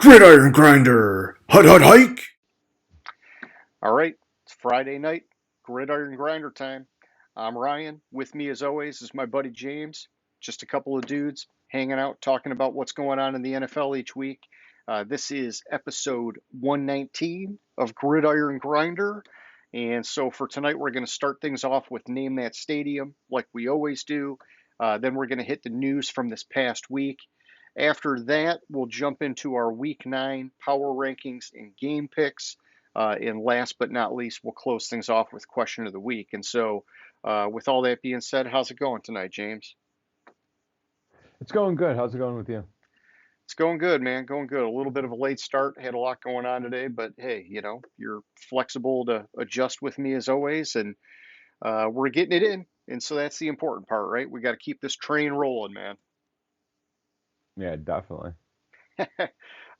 Gridiron Grinder! Hut hut hike! All right, it's Friday night, Gridiron Grinder time. I'm Ryan. With me, as always, is my buddy James. Just a couple of dudes hanging out, talking about what's going on in the NFL each week. This is episode 119 of Gridiron Grinder. And so for tonight, we're going to start things off with Name That Stadium, like we always do. Then we're going to hit the news from this past week. After that, we'll jump into our Week 9 power rankings and game picks. And last but not least, we'll close things off with question of the week. And so, with all that being said, how's it going tonight, James? It's going good. How's it going with you? It's going good, man. Going good. A little bit of a late start. Had a lot going on today, but hey, you're flexible to adjust with me as always, and we're getting it in. And so that's the important part, right? We got to keep this train rolling, man. Yeah, definitely.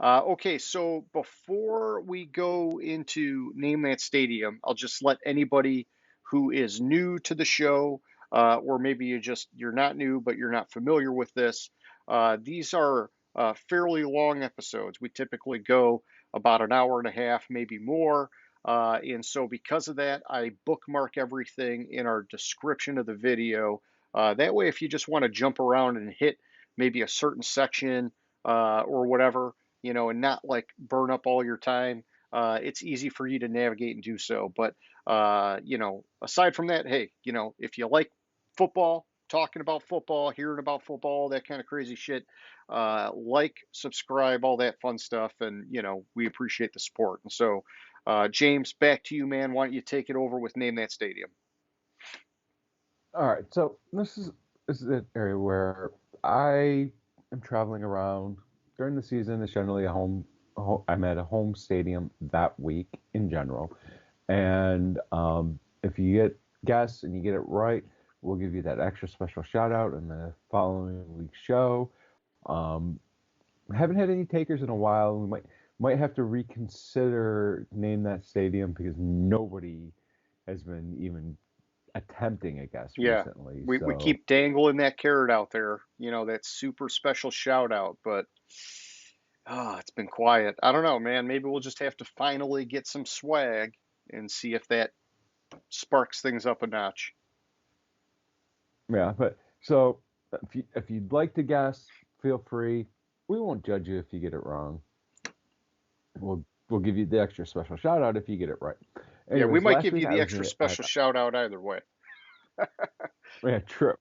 Okay, so before we go into Name That Stadium, I'll just let anybody who is new to the show, or maybe you're not new, but you're not familiar with this. These are fairly long episodes. We typically go about an hour and a half, maybe more. And so because of that, I bookmark everything in our description of the video. That way, if you just want to jump around and hit maybe a certain section or whatever, and not like burn up all your time. It's easy for you to navigate and do so. But, aside from that, hey, if you like football, talking about football, hearing about football, that kind of crazy shit, subscribe, all that fun stuff. And, we appreciate the support. And so, James, back to you, man. Why don't you take it over with Name That Stadium? All right. So this is an area where I am traveling around during the season. It's generally I'm at a home stadium that week in general, and if you get guests and you get it right, we'll give you that extra special shout out in the following week's show. Um, haven't had any takers in a while. We might have to reconsider name that stadium because nobody has been even attempting a guess Yeah, recently. we So keep dangling that carrot out there, that super special shout out, but it's been quiet. I don't know, man. Maybe we'll just have to finally get some swag and see if that sparks things up a notch. yeah, but so if you'd like to guess, feel free. We won't judge you if you get it wrong. We'll give you the extra special shout out if you get it right. Yeah, we Anyways, might last give week you I the was extra special shout out either way. yeah, true.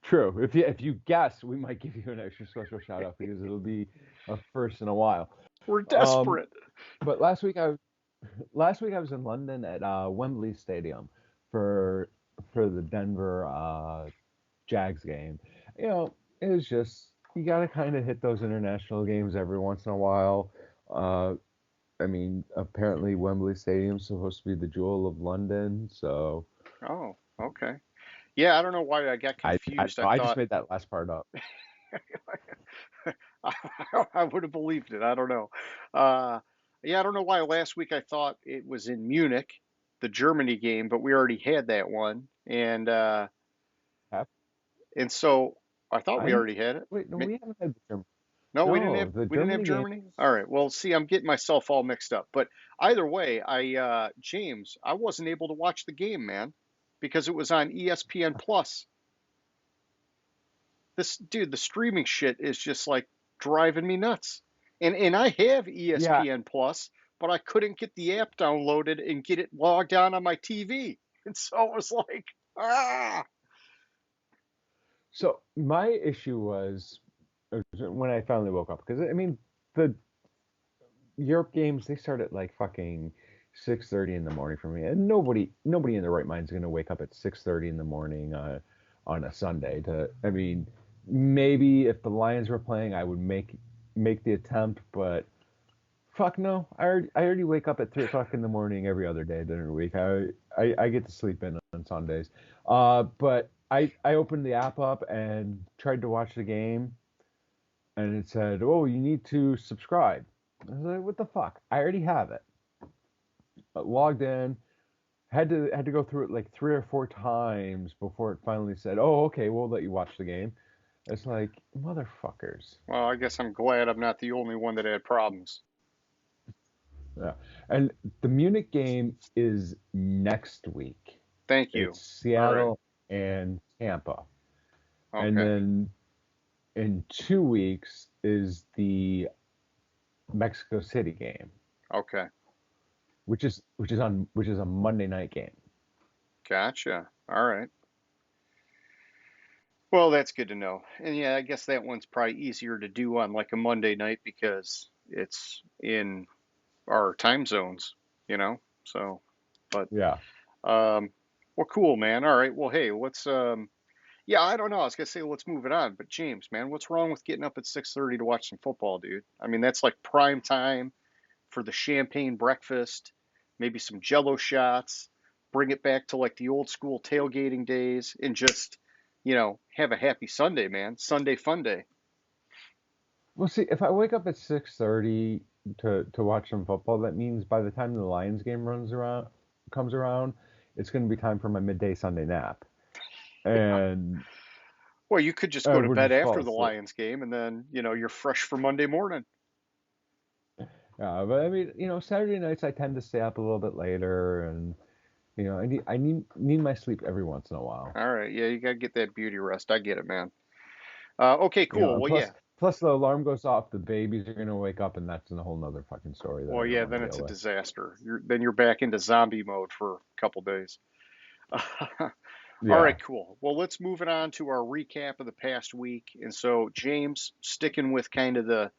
If you guess, we might give you an extra special shout out because it'll be a first in a while. We're Um, desperate. but last week I was in London at Wembley Stadium for the Denver Jags game. You know, it was just you got to kind of hit those international games every once in a while. Uh, I mean, apparently Wembley Stadium's supposed to be the jewel of London, so Oh, okay. Yeah, I don't know why I got I confused. I I just thought made that last part up. I would have believed it. I don't know. Uh, yeah, I don't know why last week I thought it was in Munich, the Germany game, but we already had that one, Have and so I thought we I already had it. wait? No, we haven't had the German. No, No, the we didn't have Germany game. Germany. All right. Well, see, I'm getting myself all mixed up. But either way, James, I wasn't able to watch the game, man, because it was on ESPN Plus. This dude, the streaming shit is just like driving me nuts. And I have Yeah. ESPN Plus, but I couldn't get the app downloaded and get it logged on my TV. And so it was like, ah. So my issue was when I finally woke up because I mean the Europe games they start at like fucking 6:30 in the morning for me, and nobody in their right mind is gonna wake up at 6:30 in the morning on a Sunday. To I mean, maybe if the Lions were playing, I would make the attempt, but fuck no. I already wake up at 3 o'clock in the morning every other day during the week. I get to sleep in on Sundays. But I opened the app up and tried to watch the game, and it said, "Oh, you need to subscribe." I was like, "What the fuck? I already have it." Logged in, had to go through it like 3 or 4 times before it finally said, "Oh, okay, we'll let you watch the game." It's like, motherfuckers. Well, I guess I'm glad I'm not the only one that had problems. Yeah. And the Munich game is next week. Thank It's you. All right. Seattle and Tampa. And Okay. then in 2 weeks is the Mexico City game, Okay. which is a Monday night game. Gotcha. All right. Well, that's good to know. And yeah, I guess that one's probably easier to do on like a Monday night because it's in our time zones, you know? So, but Yeah. um well, cool, man. All right. Well, hey, yeah, I don't know. I was gonna say let's move it on, but James, man, what's wrong with getting up at 6:30 to watch some football, dude? I mean, that's like prime time for the champagne breakfast, maybe some jello shots, bring it back to like the old school tailgating days and just, have a happy Sunday, man. Sunday fun day. Well, see, if I wake up at 6:30 to watch some football, that means by the time the Lions game comes around, it's going to be time for my midday Sunday nap, Yeah. and Well, you could just I go to would bed just fall after the asleep. Lions game and then, you're fresh for Monday morning. Yeah, but I mean, Saturday nights I tend to stay up a little bit later, and I need my sleep every once in a while. All right. Yeah, you got to get that beauty rest. I get it, man. Okay, cool. And Well, plus yeah. plus the alarm goes off, the babies are going to wake up, and that's a whole nother fucking story that Well, I don't yeah, want then to it's deal a with. disaster. Then you're back into zombie mode for a couple days. All Yeah. right, cool. Well, let's move it on to our recap of the past week. And so, James, sticking with kind of the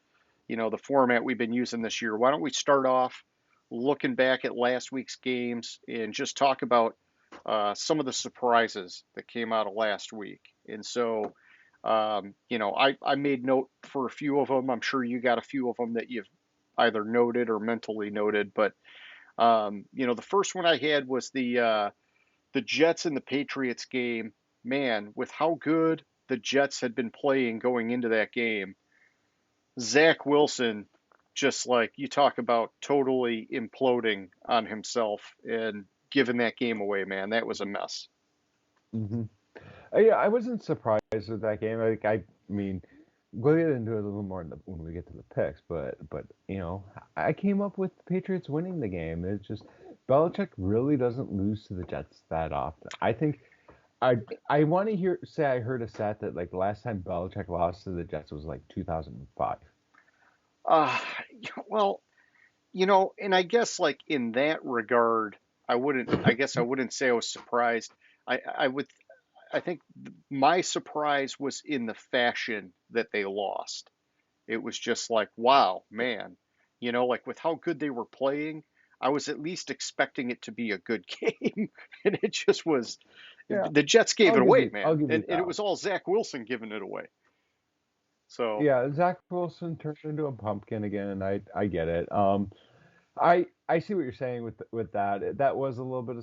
format we've been using this year, why don't we start off looking back at last week's games and just talk about some of the surprises that came out of last week. And so, I made note for a few of them. I'm sure you got a few of them that you've either noted or mentally noted. But, the first one I had was the Jets and the Patriots game. Man, with how good the Jets had been playing going into that game, Zach Wilson, just like you talk about totally imploding on himself and giving that game away, man. That was a mess. hmm Yeah, I wasn't surprised with that game. I mean, we'll get into it a little more when we get to the picks, but I came up with the Patriots winning the game. It's just Belichick really doesn't lose to the Jets that often. I think I I want to say I heard a stat that like the last time Belichick lost to the Jets was like 2005. Uh, well, and I guess like in that regard, I wouldn't say I was surprised. I would, I think my surprise was in the fashion that they lost. It was just like, wow, man. Like with how good they were playing, I was at least expecting it to be a good game. And it just was, Yeah, the Jets gave I'll it give away, you I'll man. give you And it that. was all Zach Wilson giving it away. So, Yeah, Zach Wilson turned into a pumpkin again, and I get it. I see what you're saying with that. That was a little bit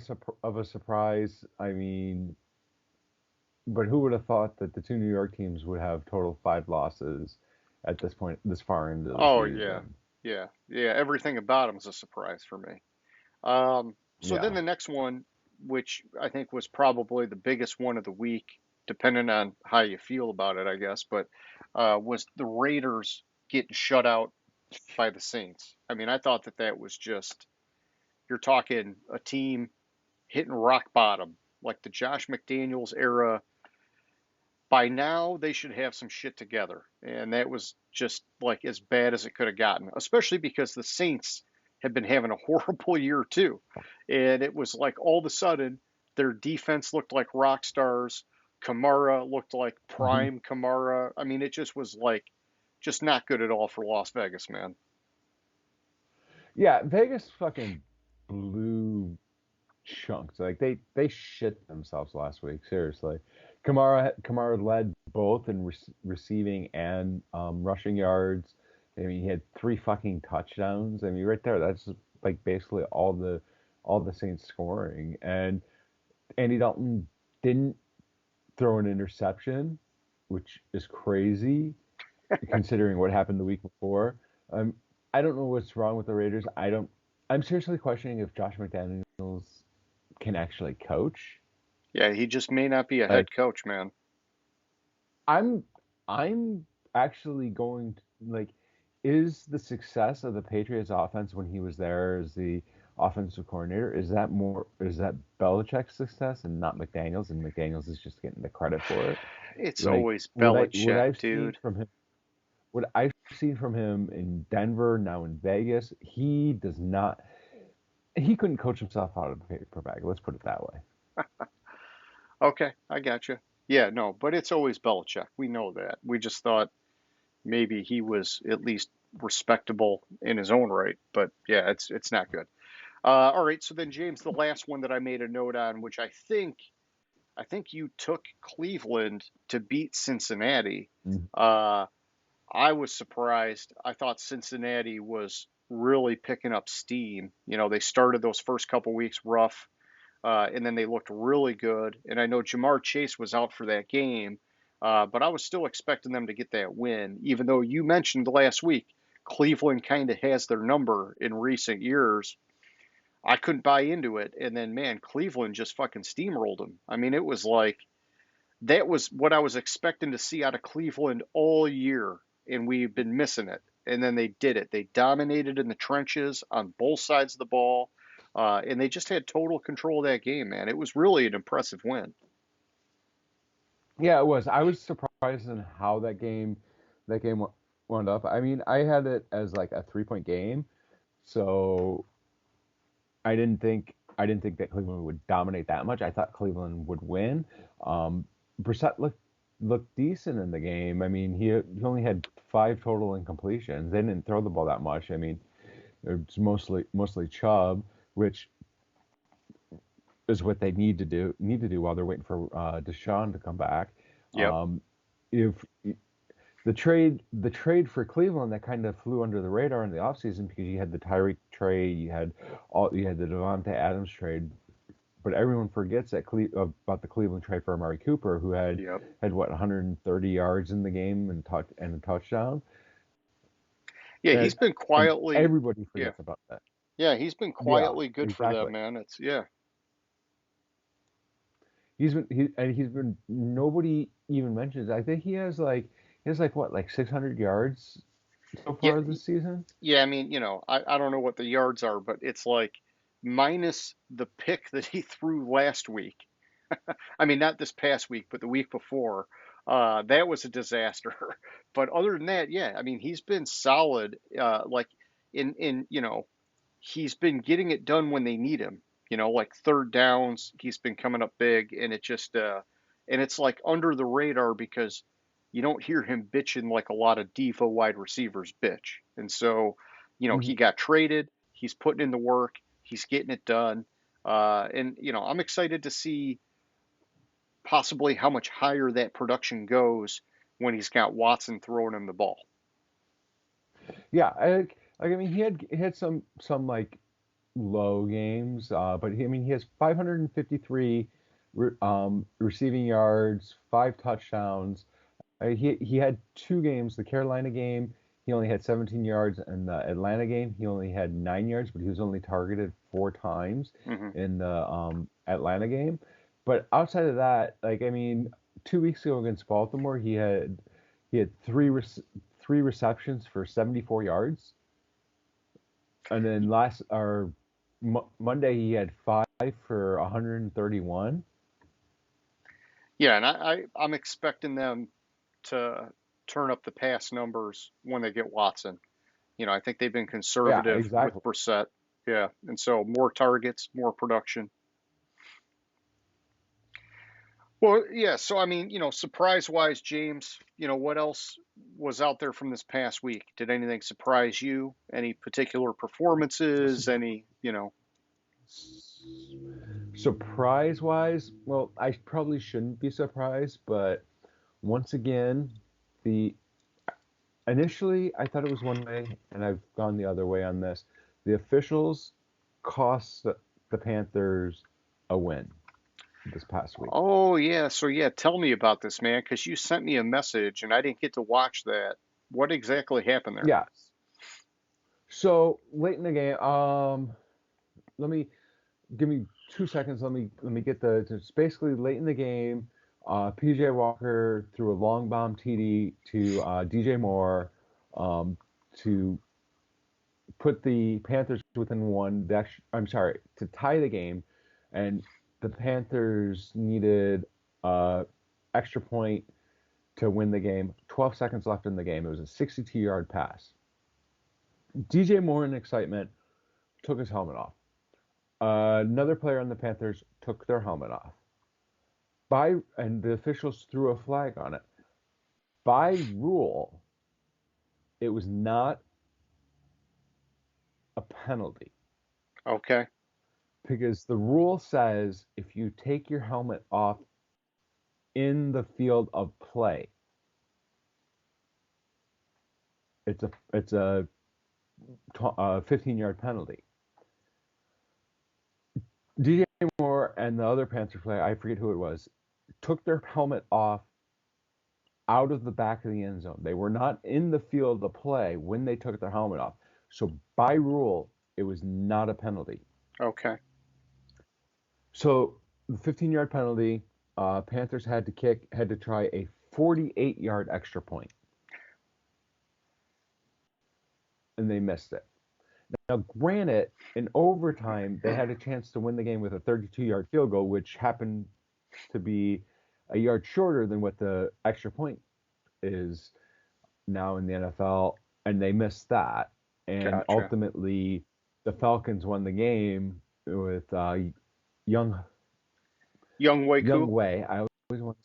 of a surprise. I mean, but who would have thought that the two New York teams would have total 5 losses at this point, this far into the oh, yeah. season? Yeah. Yeah. Everything about him was a surprise for me. So then Yeah. the next one, which I think was probably the biggest one of the week, depending on how you feel about it, I guess, but was the Raiders getting shut out by the Saints. I mean, I thought that was just, you're talking a team hitting rock bottom, like the Josh McDaniels era. By now, they should have some shit together. And that was just like as bad as it could have gotten, especially because the Saints have been having a horrible year too. And it was like all of a sudden, their defense looked like rock stars. Kamara looked like hmm prime Kamara. I mean, it just was like, just not good at all for Las Vegas, man. Yeah, Vegas fucking blew chunks. Like they shit themselves last week. Seriously, Kamara led both in receiving and rushing yards. I mean, he had 3 fucking touchdowns. I mean, right there, that's like basically all the Saints scoring. And Andy Dalton didn't throw an interception, which is crazy considering what happened the week before. Um, I don't know what's wrong with the Raiders. I don't. I'm seriously questioning if Josh McDaniels can actually coach. Yeah, he just may not be a Like head coach, man. I'm I'm actually going to, like, is the success of the Patriots offense when he was there as the offensive coordinator, is that Belichick's success and not McDaniels, and McDaniels is just getting the credit for it? It's Like always what Belichick, I've seen dude. from him, what I've seen from him in Denver, now in Vegas, he does not, he couldn't coach himself out of the paper bag. Let's put it that way. Okay, I got you. Yeah, no, but it's always Belichick. We know that. We just thought maybe he was at least respectable in his own right, but yeah, it's not good. All right, so then James, the last one that I made a note on, which I think you took Cleveland to beat Cincinnati. Mhm. Uh, I was surprised. I thought Cincinnati was really picking up steam. You know, they started those first couple weeks rough, and then they looked really good. And I know Jamar Chase was out for that game, but I was still expecting them to get that win, even though you mentioned last week Cleveland kind of has their number in recent years. I couldn't buy into it. And then, man, Cleveland just fucking steamrolled them. I mean, it was like that was what I was expecting to see out of Cleveland all year, and we've been missing it. And then they did it. They dominated in the trenches on both sides of the ball, and they just had total control of that game, man. It was really an impressive win. Yeah, it was. I was surprised in how that game wound up. I mean, I had it as like a 3 point game, so I didn't think that Cleveland would dominate that much. I thought Cleveland would win. Um, Brissett looked decent in the game. I mean, he only had 5 total incompletions. They didn't throw the ball that much. I mean, it's mostly Chubb, which is what they need to do while they're waiting for Deshaun to come back. Yep. If the trade for Cleveland that kind of flew under the radar in the offseason because you had the Tyreek trade, you had the Devontae Adams trade, but everyone forgets about the Cleveland trade for Amari Cooper, who Yep. had what 130 yards in the game and a touchdown, Yeah, and he's been and quietly. everybody Yeah. forgets about that. Yeah, he's been Yeah, quietly good for them, exactly. man. It's yeah. He's been nobody even mentions. I think he has like what, like 600 yards so Yeah, far this season. yeah, I mean, I don't know what the yards are, but it's like minus the pick that he threw last week. I mean, not this past week, but the week before. That was a disaster. But other than that, yeah, I mean, he's been solid. Like he's been getting it done when they need him. Like third downs, he's been coming up big, and and it's like under the radar because you don't hear him bitching like a lot of diva wide receivers bitch. And so, Mhm. he got traded. He's putting in the work. He's getting it done. And I'm excited to see possibly how much higher that production goes when he's got Watson throwing him the ball. Yeah, I mean, he had some like low games, but I mean, he has 553 receiving yards, 5 touchdowns. He had 2 games. The Carolina game, he only had 17 yards, and the Atlanta game, he only had 9 yards, but he was only targeted 4 times Hmm. in the Atlanta game. But outside of that, like I mean, 2 weeks ago against Baltimore, he had three receptions for 74 yards, and then Monday he had 5 for 131. Yeah, and I'm expecting them to turn up the pass numbers when they get Watson. I think they've been Yeah, conservative with exactly. Brissett. Yeah, and so more targets, more production. Well, yeah. So I mean, surprise wise, James, what else was out there from this past week? Did anything surprise you? Any particular performances? Any? Surprise wise, well, I probably shouldn't be surprised, but once again, the initially I thought it was one way, and I've gone the other way on this. The officials cost the Panthers a win this past week. Oh yeah. So yeah, tell me about this, man, because you sent me a message and I didn't get to watch that. What exactly happened there? Yes. So late in the game, let me give me 2 seconds. Let me get it's basically late in the game. PJ Walker threw a long bomb TD to DJ Moore to put the Panthers within one. I'm sorry, to tie the game, and the Panthers needed extra point to win the game. 12 seconds left in the game. It was a 62-yard pass. DJ Moore, in excitement, took his helmet off. Another player on the Panthers took their helmet off. And the officials threw a flag on it. By rule, it was not a penalty. Okay. Because the rule says if you take your helmet off in the field of play, it's a 15-yard penalty. DJ Moore and the other Panther player, I forget who it was, took their helmet off out of the back of the end zone. They were not in the field of play when they took their helmet off. So by rule, it was not a penalty. Okay. So the 15-yard penalty, Panthers had to try a 48-yard extra point, and they missed it. Now, granted, in overtime, they had a chance to win the game with a 32-yard field goal, which happened to be a yard shorter than what the extra point is now in the NFL, and they missed that. And Gotcha. ultimately, the Falcons won the game with Young Wei. I always want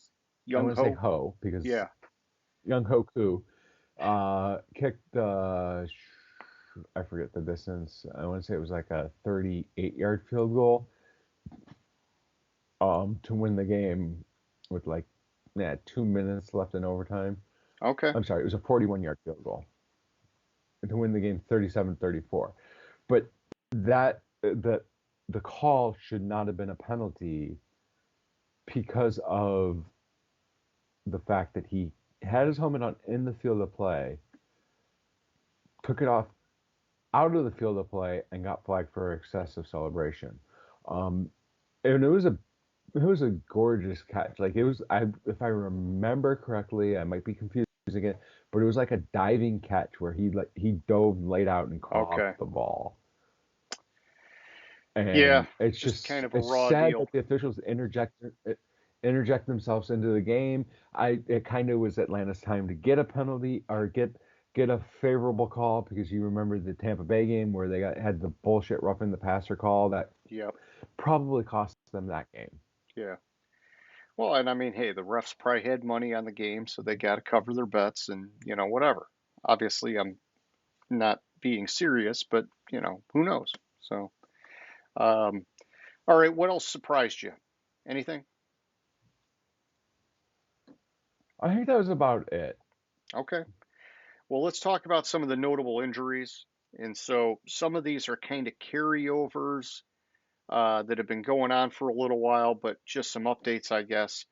to say Ho because Young Ho Koo kicked I forget the distance. I want to say it was like a 38-yard field goal to win the game with 2 minutes left in overtime. Okay. I'm sorry, it was a 41-yard field goal to win the game 37-34. But the call should not have been a penalty because of the fact that he had his helmet on in the field of play, took it off out of the field of play, and got flagged for excessive celebration. And it was a gorgeous catch. If I remember correctly, I might be confusing it, but it was like a diving catch where he dove, laid out, and caught the ball. And it's just kind of a it's raw sad deal. that the officials interject themselves into the game. It kind of was Atlanta's time to get a penalty or get a favorable call, because you remember the Tampa Bay game where they had the bullshit roughing the passer call that probably cost them that game. Yeah. Well, and I mean, hey, the refs probably had money on the game, so they got to cover their bets and, whatever. Obviously, I'm not being serious, but, who knows? So, all right, what else surprised you? Anything? I think that was about it. Okay. Well, let's talk about some of the notable injuries. And so some of these are kind of carryovers that have been going on for a little while, but just some updates, I guess.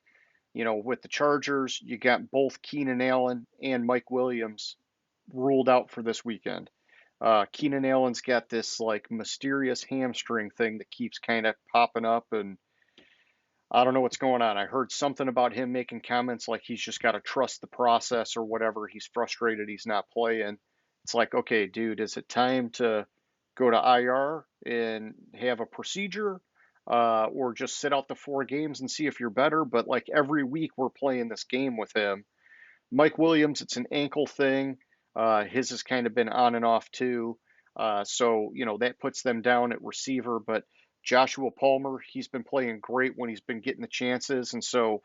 With the Chargers, you got both Keenan Allen and Mike Williams ruled out for this weekend. Keenan Allen's got this mysterious hamstring thing that keeps kind of popping up, and I don't know what's going on. I heard something about him making comments like he's just got to trust the process or whatever. He's frustrated he's not playing. It's like, okay, dude, is it time to go to IR and have a procedure, or just sit out the 4 games and see if you're better? But every week we're playing this game with him. Mike Williams, it's an ankle thing. His has kind of been on and off too. So, that puts them down at receiver. But Joshua Palmer, he's been playing great when he's been getting the chances. And so,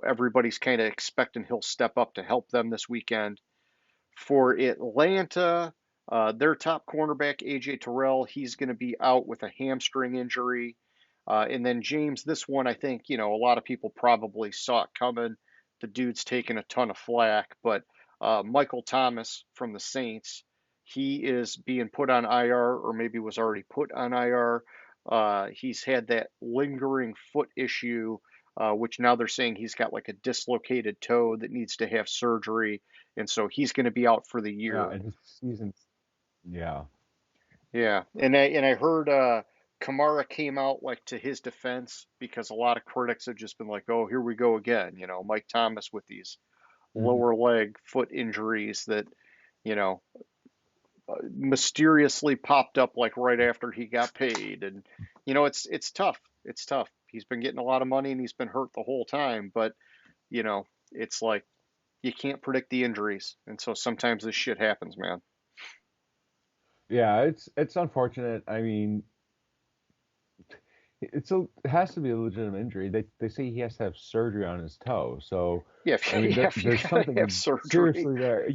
everybody's kind of expecting he'll step up to help them this weekend. For Atlanta, their top cornerback, AJ Terrell, he's going to be out with a hamstring injury. And then James, this one, I think, a lot of people probably saw it coming. The dude's taking a ton of flack, but Michael Thomas from the Saints, he is being put on IR, or maybe was already put on IR. He's had that lingering foot issue, which now they're saying he's got a dislocated toe that needs to have surgery, and so he's going to be out for the year. Yeah, and his season's Yeah, and I heard Kamara came out like to his defense because a lot of critics have just been like, "Oh, here we go again." Mike Thomas with these Hmm. lower leg foot injuries that, you know, mysteriously popped up like right after he got paid, and it's tough. It's tough. He's been getting a lot of money and he's been hurt the whole time, but it's like you can't predict the injuries, and so sometimes this shit happens, man. Yeah, it's unfortunate. I mean, it has to be a legitimate injury. They say he has to have surgery on his toe. So, Yeah, I mean, yeah, if you there's gotta have something surgery, seriously there.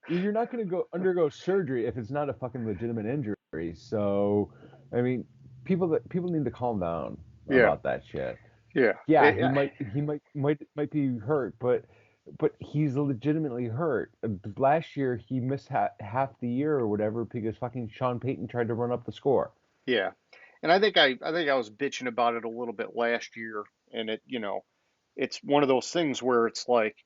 You're not going to go undergo surgery if it's not a fucking legitimate injury. So, I mean, people need to calm down yeah, about that shit. yeah, Yeah, he might be hurt, but he's legitimately hurt. Last year he missed half the year or whatever because fucking Sean Payton tried to run up the score. yeah. And I think I was bitching about it a little bit last year, and it's one of those things where it's like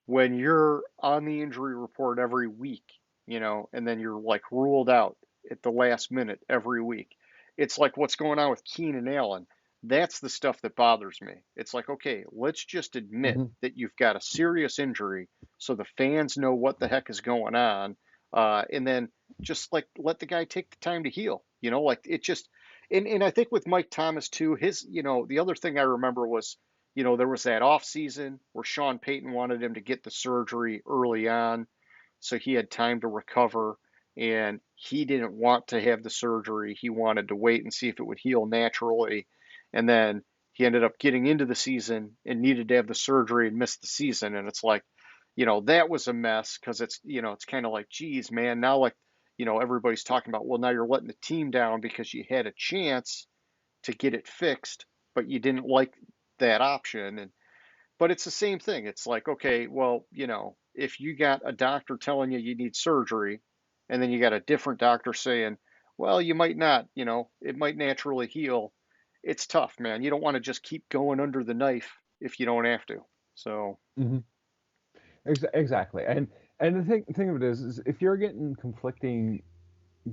when you're on the injury report every week, and then you're like ruled out at the last minute every week. It's like what's going on with Keenan Allen. That's the stuff that bothers me. It's like, okay, let's just admit Hmm. that you've got a serious injury so the fans know what the heck is going on. And then just like let the guy take the time to heal, like it just, and I think with Mike Thomas too, the other thing I remember was there was that off season where Sean Payton wanted him to get the surgery early on so he had time to recover. And he didn't want to have the surgery. He wanted to wait and see if it would heal naturally. And then he ended up getting into the season and needed to have the surgery and missed the season. And it's like, that was a mess because it's kind of like, geez, man, now like, everybody's talking about, well, now you're letting the team down because you had a chance to get it fixed, but you didn't like that option. And but it's the same thing. It's like, okay, well, if you got a doctor telling you need surgery, and then you got a different doctor saying, well, you might not, it might naturally heal. It's tough, man. You don't want to just keep going under the knife if you don't have to. So, Hmm. Exactly. And the thing of it is if you're getting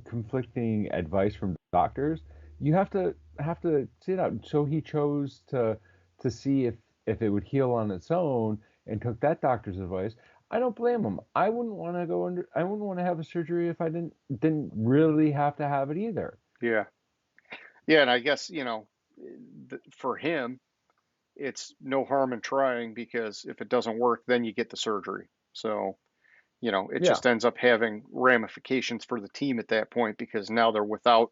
conflicting advice from doctors, you have to see it out. So he chose to see if it would heal on its own and took that doctor's advice. I don't blame him. I wouldn't want to go under. I wouldn't want to have a surgery if I didn't really have to have it either. yeah. Yeah. And I guess, for him, it's no harm in trying because if it doesn't work, then you get the surgery. So, it Yeah. just ends up having ramifications for the team at that point because now they're without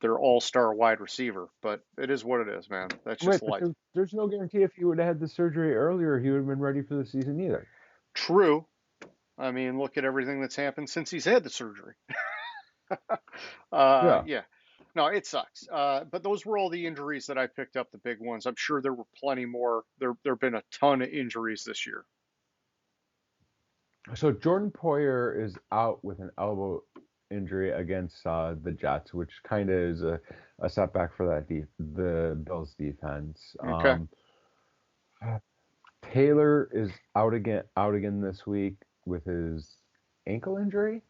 their all-star wide receiver. But it is what it is, man. That's just Right, but life. there's no guarantee if he would have had the surgery earlier, he would have been ready for the season either. True. I mean, look at everything that's happened since he's had the surgery. Yeah. Yeah. No, it sucks. But those were all the injuries that I picked up, the big ones. I'm sure there were plenty more. There've been a ton of injuries this year. So Jordan Poyer is out with an elbow injury against the Jets, which kind of is a setback for the Bills defense. Okay. Taylor is out again this week with his ankle injury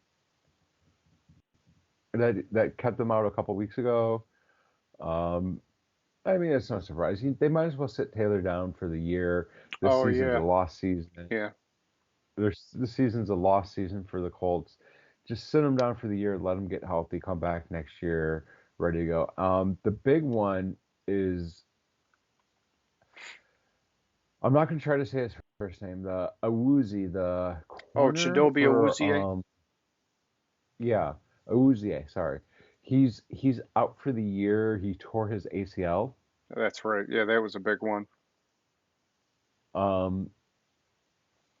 that kept him out a couple weeks ago. Um, I mean, it's no surprise. They might as well sit Taylor down for the year. This Oh season's a yeah. lost season. Yeah. This season's a lost season for the Colts. Just sit him down for the year, let him get healthy, come back next year, ready to go. The big one is I'm not going to try to say his first name. The Awuzie, the Oh, corner Chidobe for Awuzie. yeah, Awuzie. Sorry, he's out for the year. He tore his ACL. That's right. Yeah, that was a big one. Um,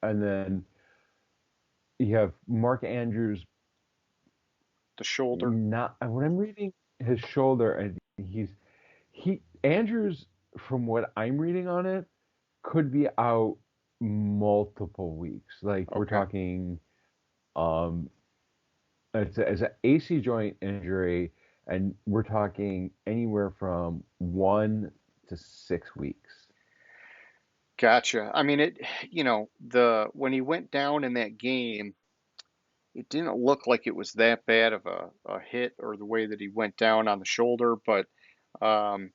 and then you have Mark Andrews. The shoulder. Not when I'm reading his shoulder, and he Andrews, from what I'm reading on it, could be out multiple weeks. Like we're Okay. talking, um, it's an AC joint injury, and we're talking anywhere from 1 to 6 weeks. Gotcha. I mean, the when he went down in that game, it didn't look like it was that bad of a hit or the way that he went down on the shoulder, but um,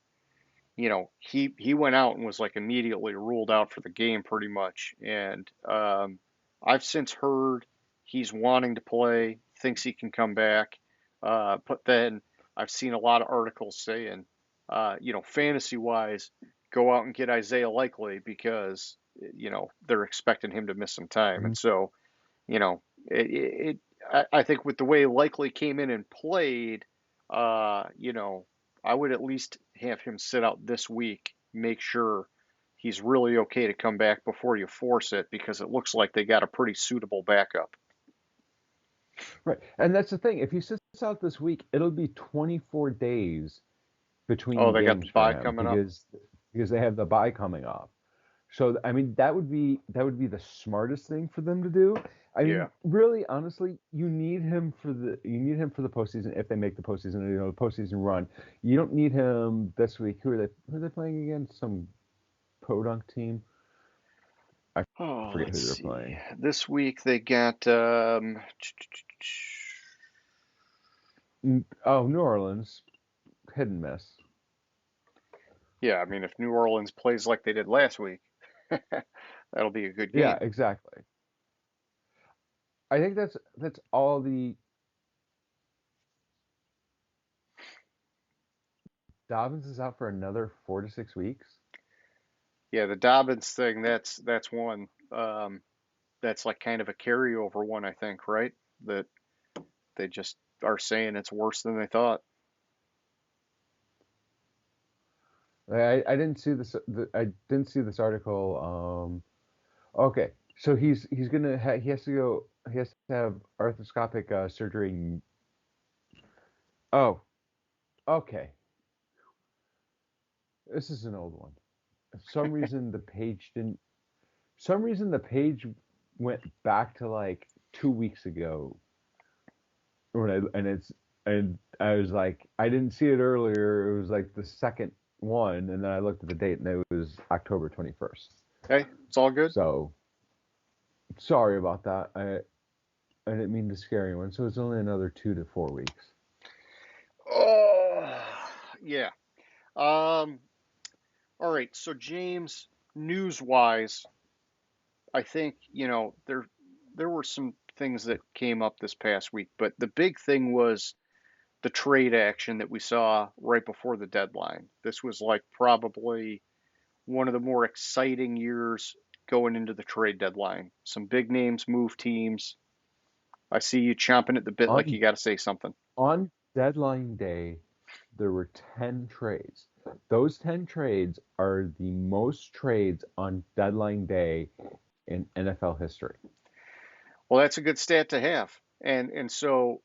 he went out and was like immediately ruled out for the game pretty much. And I've since heard he's wanting to play, thinks he can come back. But then I've seen a lot of articles saying, fantasy wise, go out and get Isaiah Likely because, they're expecting him to miss some time. Mhm. And so, you know, I think with the way Likely came in and played, I would at least have him sit out this week, make sure he's really okay to come back before you force it, because it looks like they got a pretty suitable backup. Right. And that's the thing. If he sits out this week, it'll be 24 days Oh, between they got games the for bye him coming up. because they have the bye coming up. So I mean that would be the smartest thing for them to do. I Yeah. mean, really, honestly, you need him for the postseason if they make the postseason, the postseason run. You don't need him this week. Who are they playing against? Some podunk team. I Oh, forget let's who they're see. playing. This week they got Oh, New Orleans, hit and miss. yeah, I mean if New Orleans plays like they did last week, that'll be a good Yeah, game. exactly. I think that's all the Dobbins is out for another 4 to 6 weeks. Yeah, the Dobbins thing, that's one. That's like kind of a carryover one, I think, right? That they just are saying it's worse than they thought. I didn't see this. I didn't see this article. Okay, so he has to go. He has to have arthroscopic surgery. Oh, okay. This is an old one. For some reason the page didn't. Some reason the page went back to like 2 weeks ago and I was like I didn't see it earlier. It was like the second one, and then I looked at the date and it was October 21st. Hey, it's all good. So sorry about that. I didn't mean to scare anyone. So it's only another 2 to 4 weeks. Oh, yeah. Um, all right. So James, news-wise, I think, there were some things that came up this past week, but the big thing was the trade action that we saw right before the deadline. This was like probably one of the more exciting years going into the trade deadline. Some big names move teams. I see you chomping at the bit like On you got to say something. on deadline day, there were 10 trades. Those 10 trades are the most trades on deadline day in NFL history. Well, that's a good stat to have. And so,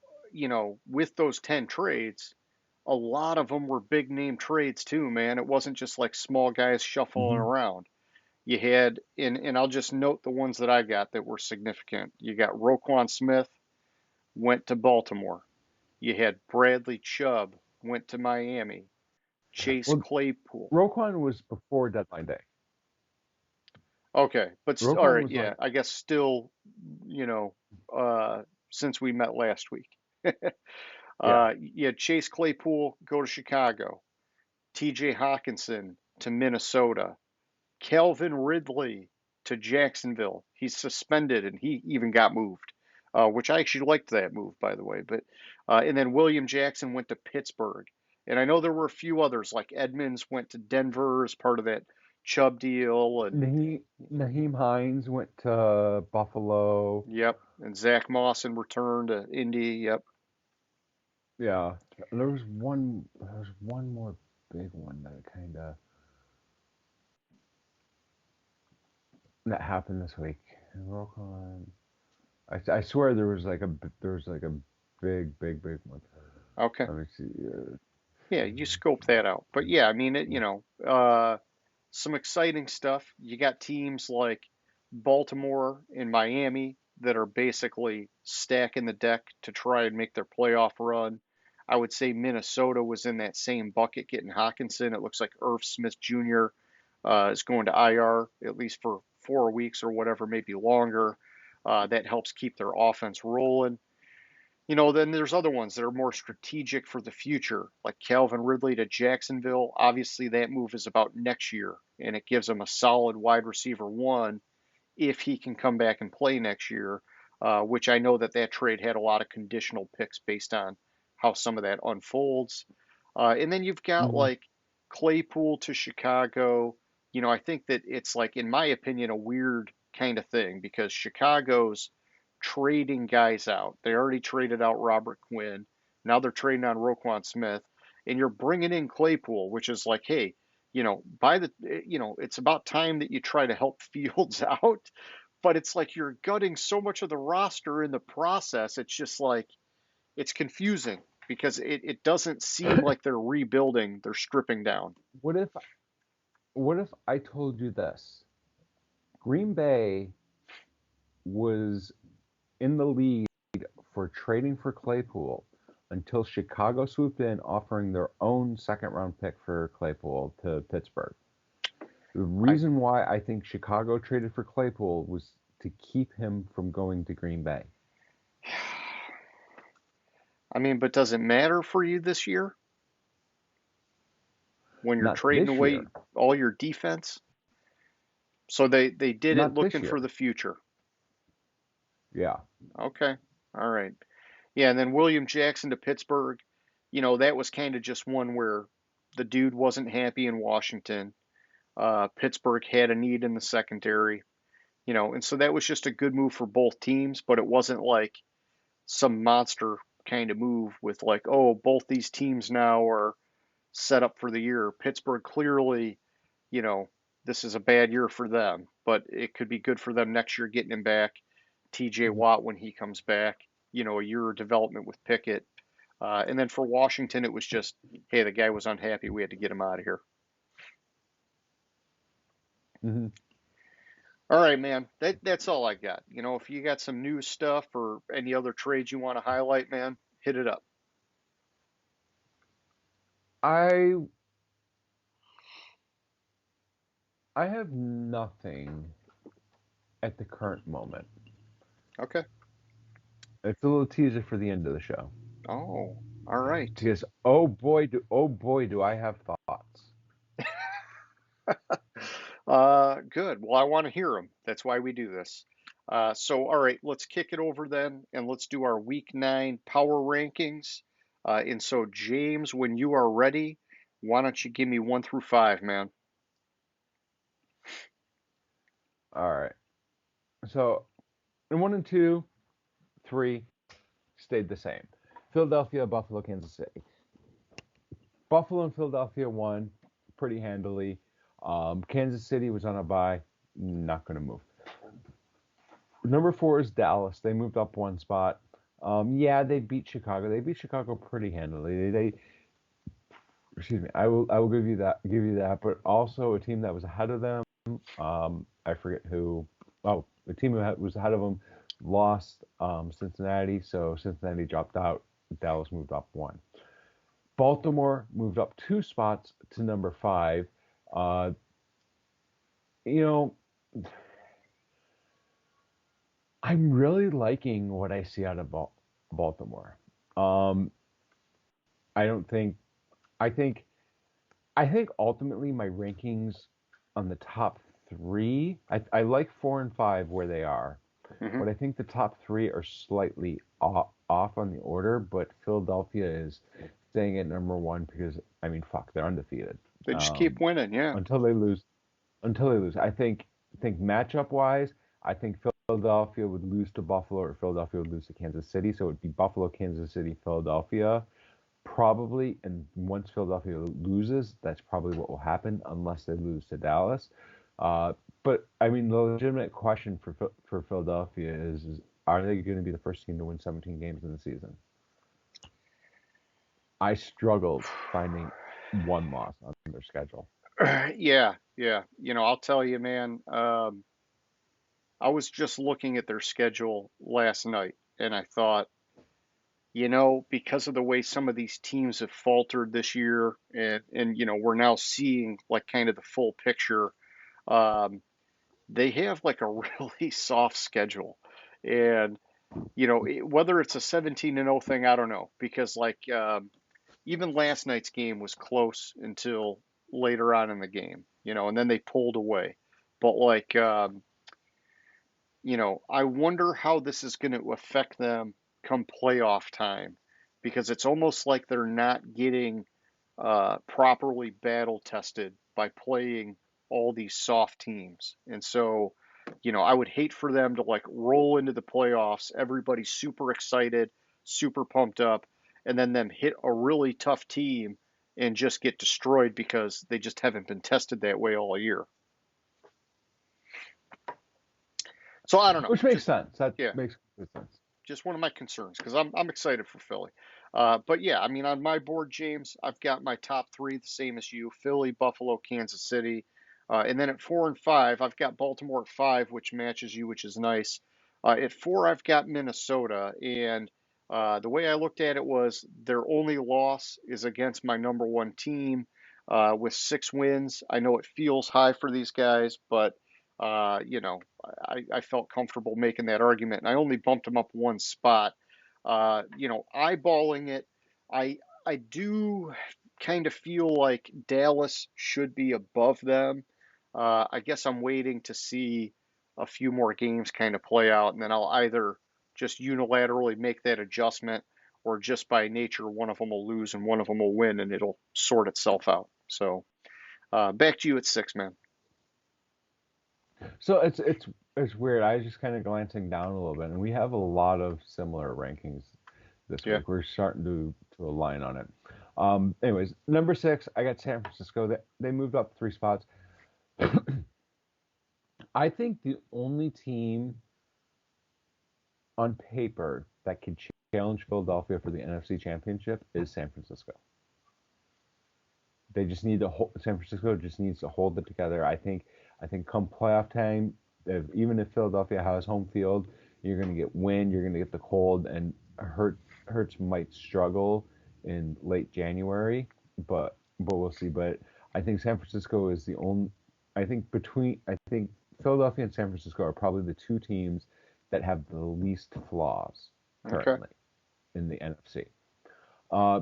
with those 10 trades, a lot of them were big name trades too, man. It wasn't just like small guys shuffling Hmm. around. You had, and I'll just note the ones that I got that were significant. You got Roquan Smith went to Baltimore. You had Bradley Chubb went to Miami. Chase Well, Claypool. Roquan was before deadline day. Okay, but all Roquan right, was yeah, like, I guess still, you know, since we met last week. yeah. You had Chase Claypool go to Chicago, TJ Hawkinson to Minnesota, Calvin Ridley to Jacksonville. He's suspended and he even got moved, which I actually liked that move, by the way. But and then William Jackson went to Pittsburgh, and I know there were a few others like Edmonds went to Denver as part of that Chubb deal, and Naheem Hines went to Buffalo. yep, and Zach Moss in return to Indy. Yep. Yeah, there was one more big one that happened this week. Roquan. I swear there was like a big one. Okay. Let me see. Yeah, you scope that out. But yeah, I mean, some exciting stuff. You got teams like Baltimore and Miami that are basically stacking the deck to try and make their playoff run. I would say Minnesota was in that same bucket getting Hawkinson. It looks like Irv Smith Jr. Is going to IR at least for 4 weeks or whatever, maybe longer. that helps keep their offense rolling. Then there's other ones that are more strategic for the future, like Calvin Ridley to Jacksonville. Obviously, that move is about next year, and it gives them a solid wide receiver one if he can come back and play next year, which I know that trade had a lot of conditional picks based on how some of that unfolds. And then you've got Hmm. like Claypool to Chicago. I think that it's like, in my opinion, a weird kind of thing because Chicago's trading guys out. They already traded out Robert Quinn. Now they're trading on Roquan Smith, and you're bringing in Claypool, which is like, hey, it's about time that you try to help Fields out. But it's like you're gutting so much of the roster in the process. It's just like it's confusing because it doesn't seem like they're rebuilding, they're stripping down. What if I told you this? Green Bay was in the lead for trading for Claypool until Chicago swooped in, offering their own second round pick for Claypool to Pittsburgh. The I reason why I think Chicago traded for Claypool was to keep him from going to Green Bay. I mean, but does it matter for you this year when you're Not trading this away year. all your defense? So they did it Not this looking for year. the future. Yeah. Okay. All right. Yeah, and then William Jackson to Pittsburgh, that was kind of just one where the dude wasn't happy in Washington. Pittsburgh had a need in the secondary, and so that was just a good move for both teams, but it wasn't like some monster kind of move with like, oh, both these teams now are set up for the year. Pittsburgh clearly, you know, this is a bad year for them, but it could be good for them next year getting him back. TJ Mhm. Watt when he comes back, a year of development with Pickett. And then for Washington, it was just, hey, the guy was unhappy. We had to get him out of here. Hmm. All right, man. That's all I got. If you got some new stuff or any other trades you want to highlight, man, hit it up. I I have nothing at the current moment. Okay. It's a little teaser for the end of the show. Oh, all right. Because oh boy do I have thoughts. Good. Well, I want to hear them. That's why we do this. All right, let's kick it over then, and let's do our Week 9 power rankings. And so, James, when you are ready, why don't you give me 1 through 5, man? All right. So in 1 and 2, 3 stayed the same. Philadelphia, Buffalo, Kansas City. Buffalo and Philadelphia won pretty handily. Kansas City was on a bye, not going to move. Number 4 is Dallas. They moved up one spot. Yeah, they beat Chicago. They beat Chicago pretty handily. Excuse me. I will give you that. But also a team that was ahead of them. I forget who. Oh, the team that was ahead of them lost Cincinnati, so Cincinnati dropped out. Dallas moved up one. Baltimore moved up 2 spots to number 5. Uh, you know, I'm really liking what I see out of Baltimore. Um, I don't think. I think. I think ultimately my rankings on the top three. I like 4 and 5 where they are, Hmm. but I think the top three are slightly off on the order. But Philadelphia is staying at number one because I mean, fuck, they're undefeated. They just keep Um, winning, yeah. until they lose. Until they lose, I think matchup wise, I think Philadelphia would lose to Buffalo or Philadelphia would lose to Kansas City. So it would be Buffalo, Kansas City, Philadelphia. Probably, and once Philadelphia loses, that's probably what will happen unless they lose to Dallas. Uh, but I mean, the legitimate question for Philadelphia is are they going to be the first team to win 17 games in the season? I struggled finding one loss on their schedule. Yeah, yeah. I'll tell you, man. I was just looking at their schedule last night, and I thought, because of the way some of these teams have faltered this year, and we're now seeing like kind of the full picture. Um, they have like a really soft schedule. And whether it's a 17-0 thing, I don't know, because even last night's game was close until later on in the game, and then they pulled away. But I wonder how this is going to affect them come playoff time, because it's almost like they're not getting properly battle tested by playing all these soft teams. And so, I would hate for them to roll into the playoffs, everybody's super excited, super pumped up, and then them hit a really tough team and just get destroyed because they just haven't been tested that way all year. So I don't know. Which makes Just sense. That yeah, makes good sense. just one of my concerns because I'm excited for Philly. But yeah, I mean, on my board, James, I've got my top three the same as you: Philly, Buffalo, Kansas City. And then at 4 and 5, I've got Baltimore at 5, which matches you, which is nice. At 4, I've got Minnesota. And the way I looked at it was their only loss is against my number one team with 6 wins. I know it feels high for these guys, but uh, you know, I felt comfortable making that argument, and I only bumped them up one spot. Eyeballing it, I I do kind of feel like Dallas should be above them. I guess I'm waiting to see a few more games kind of play out, and then I'll either just unilaterally make that adjustment, or just by nature, one of them will lose and one of them will win, and it'll sort itself out. So back to you at 6, man. So it's weird. I was just kind of glancing down a little bit, and we have a lot of similar rankings this Yeah. week. We're starting to align on it. Anyways, number 6, I got San Francisco. They moved up 3 spots. I think the only team on paper that can challenge Philadelphia for the NFC Championship is San Francisco. They just need to hold. San Francisco just needs to hold it together. I think come playoff time, even if Philadelphia has home field, you're going to get wind, you're going to get the cold, and Hurts might struggle in late January, but we'll see. But I think San Francisco is the only. I think Philadelphia and San Francisco are probably the two teams that have the least flaws Okay. currently in the NFC. Uh,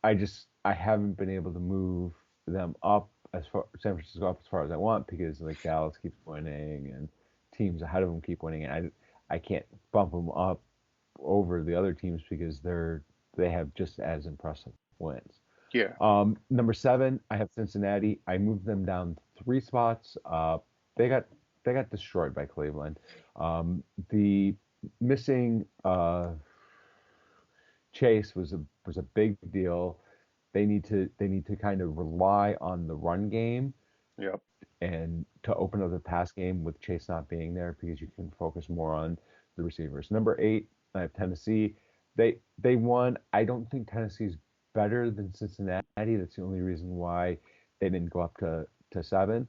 I haven't been able to move them up as far San Francisco up as far as I want because like Dallas keeps winning and teams ahead of them keep winning, and I can't bump them up over the other teams because they have just as impressive wins. Yeah. Number 7, I have Cincinnati. I moved them down 3 spots. They got they got destroyed by Cleveland. The missing Chase was a big deal. They need to kind of rely on the run game Yep. and to open up the pass game with Chase not being there because you can focus more on the receivers. Number 8, I have Tennessee. They won. I don't think Tennessee's better than Cincinnati. That's the only reason why they didn't go up to 7.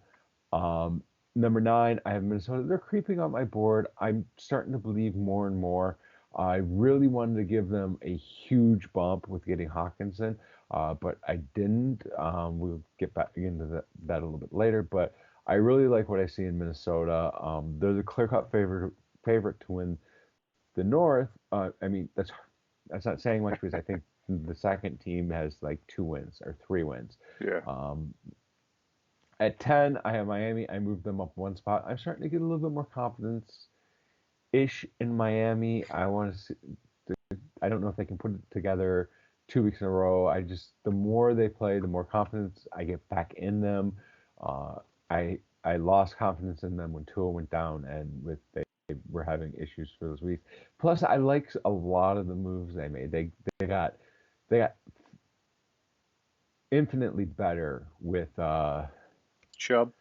Number 9, I have Minnesota. They're creeping up my board. I'm starting to believe more and more. I really wanted to give them a huge bump with getting Hawkinson, but I didn't. We'll get back into that a little bit later. But I really like what I see in Minnesota. They're the clear-cut favorite to win the North. I mean, that's not saying much because I think the second team has like 2 wins or 3 wins. Yeah. Um, at 10, I have Miami. I moved them up 1 spot. I'm starting to get a little bit more confidence ish in Miami. I want to see. I don't know if they can put it together 2 weeks in a row. The more they play, the more confidence I get back in them. Uh, I lost confidence in them when Tua went down, and they were having issues for those weeks. Plus, I like a lot of the moves they made. They got infinitely better with Chubb.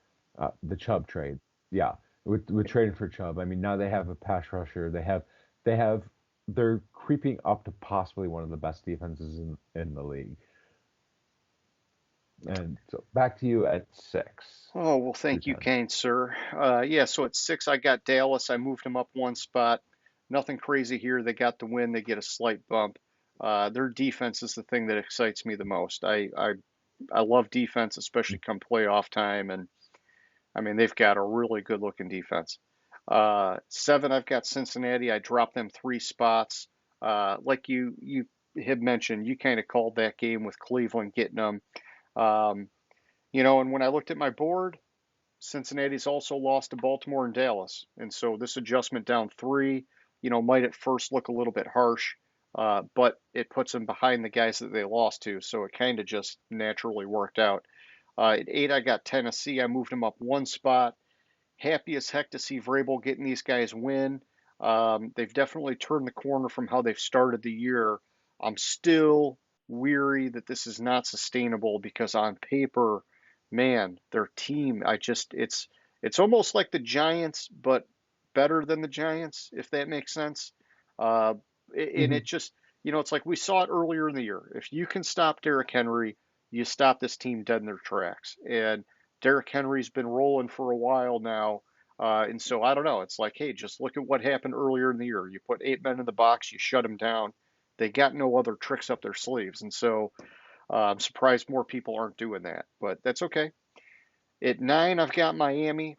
the Chubb trade. Yeah, with trading for Chubb. I mean, now they have a pass rusher. They have they're creeping up to possibly one of the best defenses in the league. And so back to you at 6 Oh, well, through thank you, 10. Kane, sir. Yeah, so at 6, I got Dallas. I moved them up one spot. Nothing crazy here. They got the win. They get a slight bump. Their defense is the thing that excites me the most. I love defense, especially come playoff time. And I mean, they've got a really good looking defense. Seven, I've got Cincinnati. I dropped them 3 spots. Like you had mentioned, you kind of called that game with Cleveland getting them. Um, and when I looked at my board, Cincinnati's also lost to Baltimore and Dallas, and so this adjustment down three, might at first look a little bit harsh, but it puts them behind the guys that they lost to, so it kind of just naturally worked out. At eight, I got Tennessee. I moved them up 1 spot. Happy as heck to see Vrabel getting these guys win. They've definitely turned the corner from how they've started the year. I'm still weary that this is not sustainable because on paper, man, their team, it's almost like the Giants, but better than the Giants, if that makes sense. Uh, and Hmm. it just, it's like we saw it earlier in the year. If you can stop Derrick Henry, you stop this team dead in their tracks. And Derrick Henry's been rolling for a while now. And so I don't know. It's like, hey, just look at what happened earlier in the year. You put 8 men in the box, you shut them down. They got no other tricks up their sleeves. And so I'm surprised more people aren't doing that, but that's okay. At nine, I've got Miami.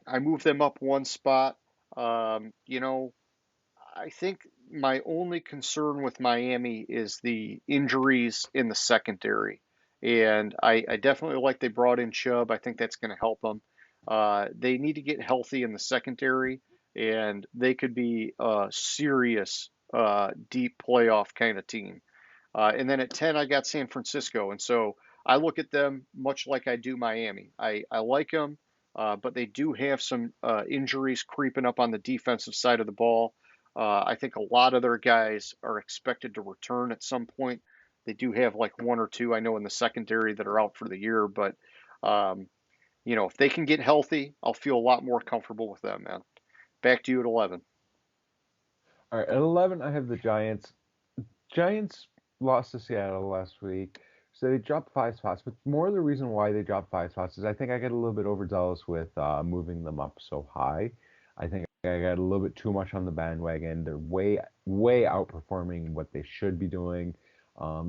I moved them up 1 spot. Um, you know, I think my only concern with Miami is the injuries in the secondary. And I definitely like they brought in Chubb. I think that's going to help them. They need to get healthy in the secondary, and they could be a serious, deep playoff kind of team. And then at 10, I got San Francisco. And so I look at them much like I do Miami. I like them, but they do have some injuries creeping up on the defensive side of the ball. I think a lot of their guys are expected to return at some point. They do have like one or two, I know, in the secondary that are out for the year. But, um, if they can get healthy, I'll feel a lot more comfortable with them, man. Back to you at 11. All right, at 11, I have the Giants. Giants lost to Seattle last week, so they dropped 5 spots. But more of the reason why they dropped 5 spots is I think I got a little bit overzealous with moving them up so high. I think I got a little bit too much on the bandwagon. They're way outperforming what they should be doing.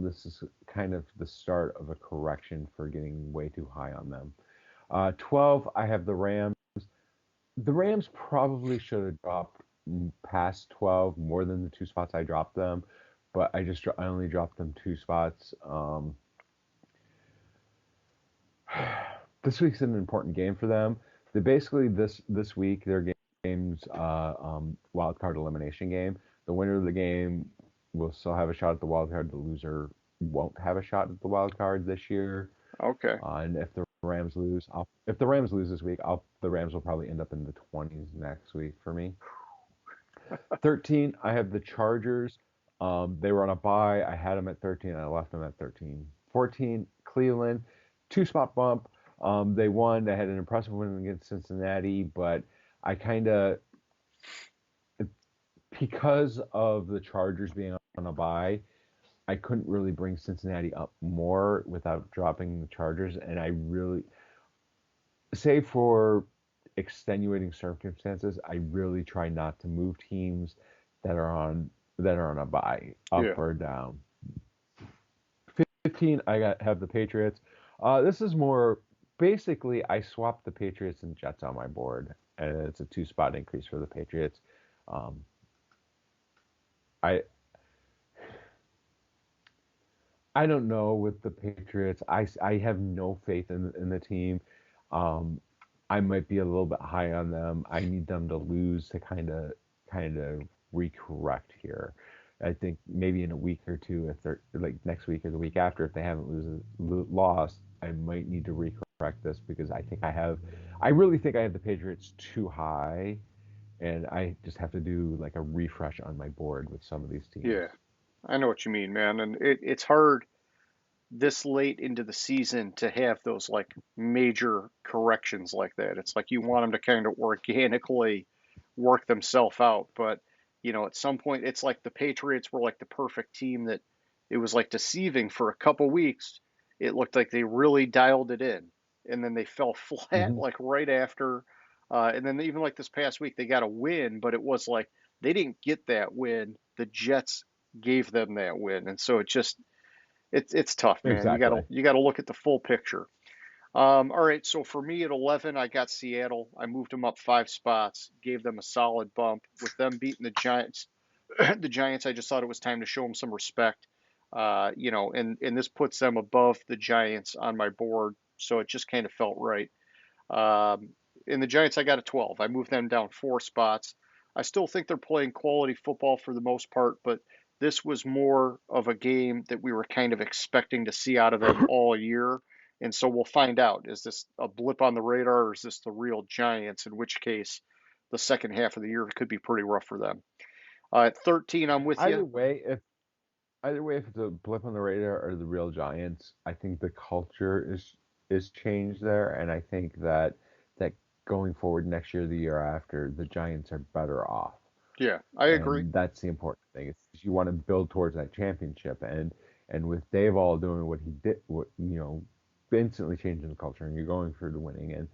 This is kind of the start of a correction for getting way too high on them. 12, I have the Rams. The Rams probably should have dropped past 12 more than the 2 spots I dropped them, but I only dropped them 2 spots. This week's an important game for them. They basically this week their games wild card elimination game. The winner of the game will still have a shot at the wild card. The loser won't have a shot at the wild card this year. Okay. And if the Rams lose this week, the Rams will probably end up in the 20s next week for me. 13, I have the Chargers. They were on a bye. I had them at 13. I left them at 13. 14, Cleveland, 2 spot bump. They won. They had an impressive win against Cincinnati, but I kind of, because of the Chargers being on a bye, I couldn't really bring Cincinnati up more without dropping the Chargers, and I really, save for extenuating circumstances, I really try not to move teams that are on a bye up Yeah. or down. 15, have the Patriots. This is more basically I swapped the Patriots and Jets on my board, and it's a 2 spot increase for the Patriots. Um, I I don't know with the Patriots. I have no faith in the team. Um, I might be a little bit high on them. I need them to lose to kind of recorrect here. I think maybe in a week or two, if they're like next week or the week after, if they haven't lost, I might need to recorrect this because I really think I have the Patriots too high, and I just have to do like a refresh on my board with some of these teams. Yeah. I know what you mean, man. And it's hard this late into the season to have those like major corrections like that. It's like you want them to kind of organically work themselves out. But, at some point, it's like the Patriots were like the perfect team that it was like deceiving for a couple weeks. It looked like they really dialed it in. And then they fell flat Hmm. like right after. And then even like this past week, they got a win, but it was like they didn't get that win. The Jets gave them that win. And so it's tough, man. You gotta Exactly. you gotta look at the full picture. All right, so for me at 11, I got Seattle. I moved them up 5 spots, gave them a solid bump. With them beating the Giants, the Giants, I just thought it was time to show them some respect. And this puts them above the Giants on my board, so it just kind of felt right. Um, in the Giants, I got a 12. I moved them down 4 spots. I still think they're playing quality football for the most part, but this was more of a game that we were kind of expecting to see out of them all year. And so we'll find out. Is this a blip on the radar or is this the real Giants? In which case, the second half of the year could be pretty rough for them. At 13, I'm with Either you. way, if it's a blip on the radar or the real Giants, I think the culture is changed there, and I think that going forward next year, the year after, the Giants are better off, Yeah, I agree. and that's the important thing. It's you want to build towards that championship, and with Dave all doing what he did, what instantly changing the culture, and you're going for the winning, and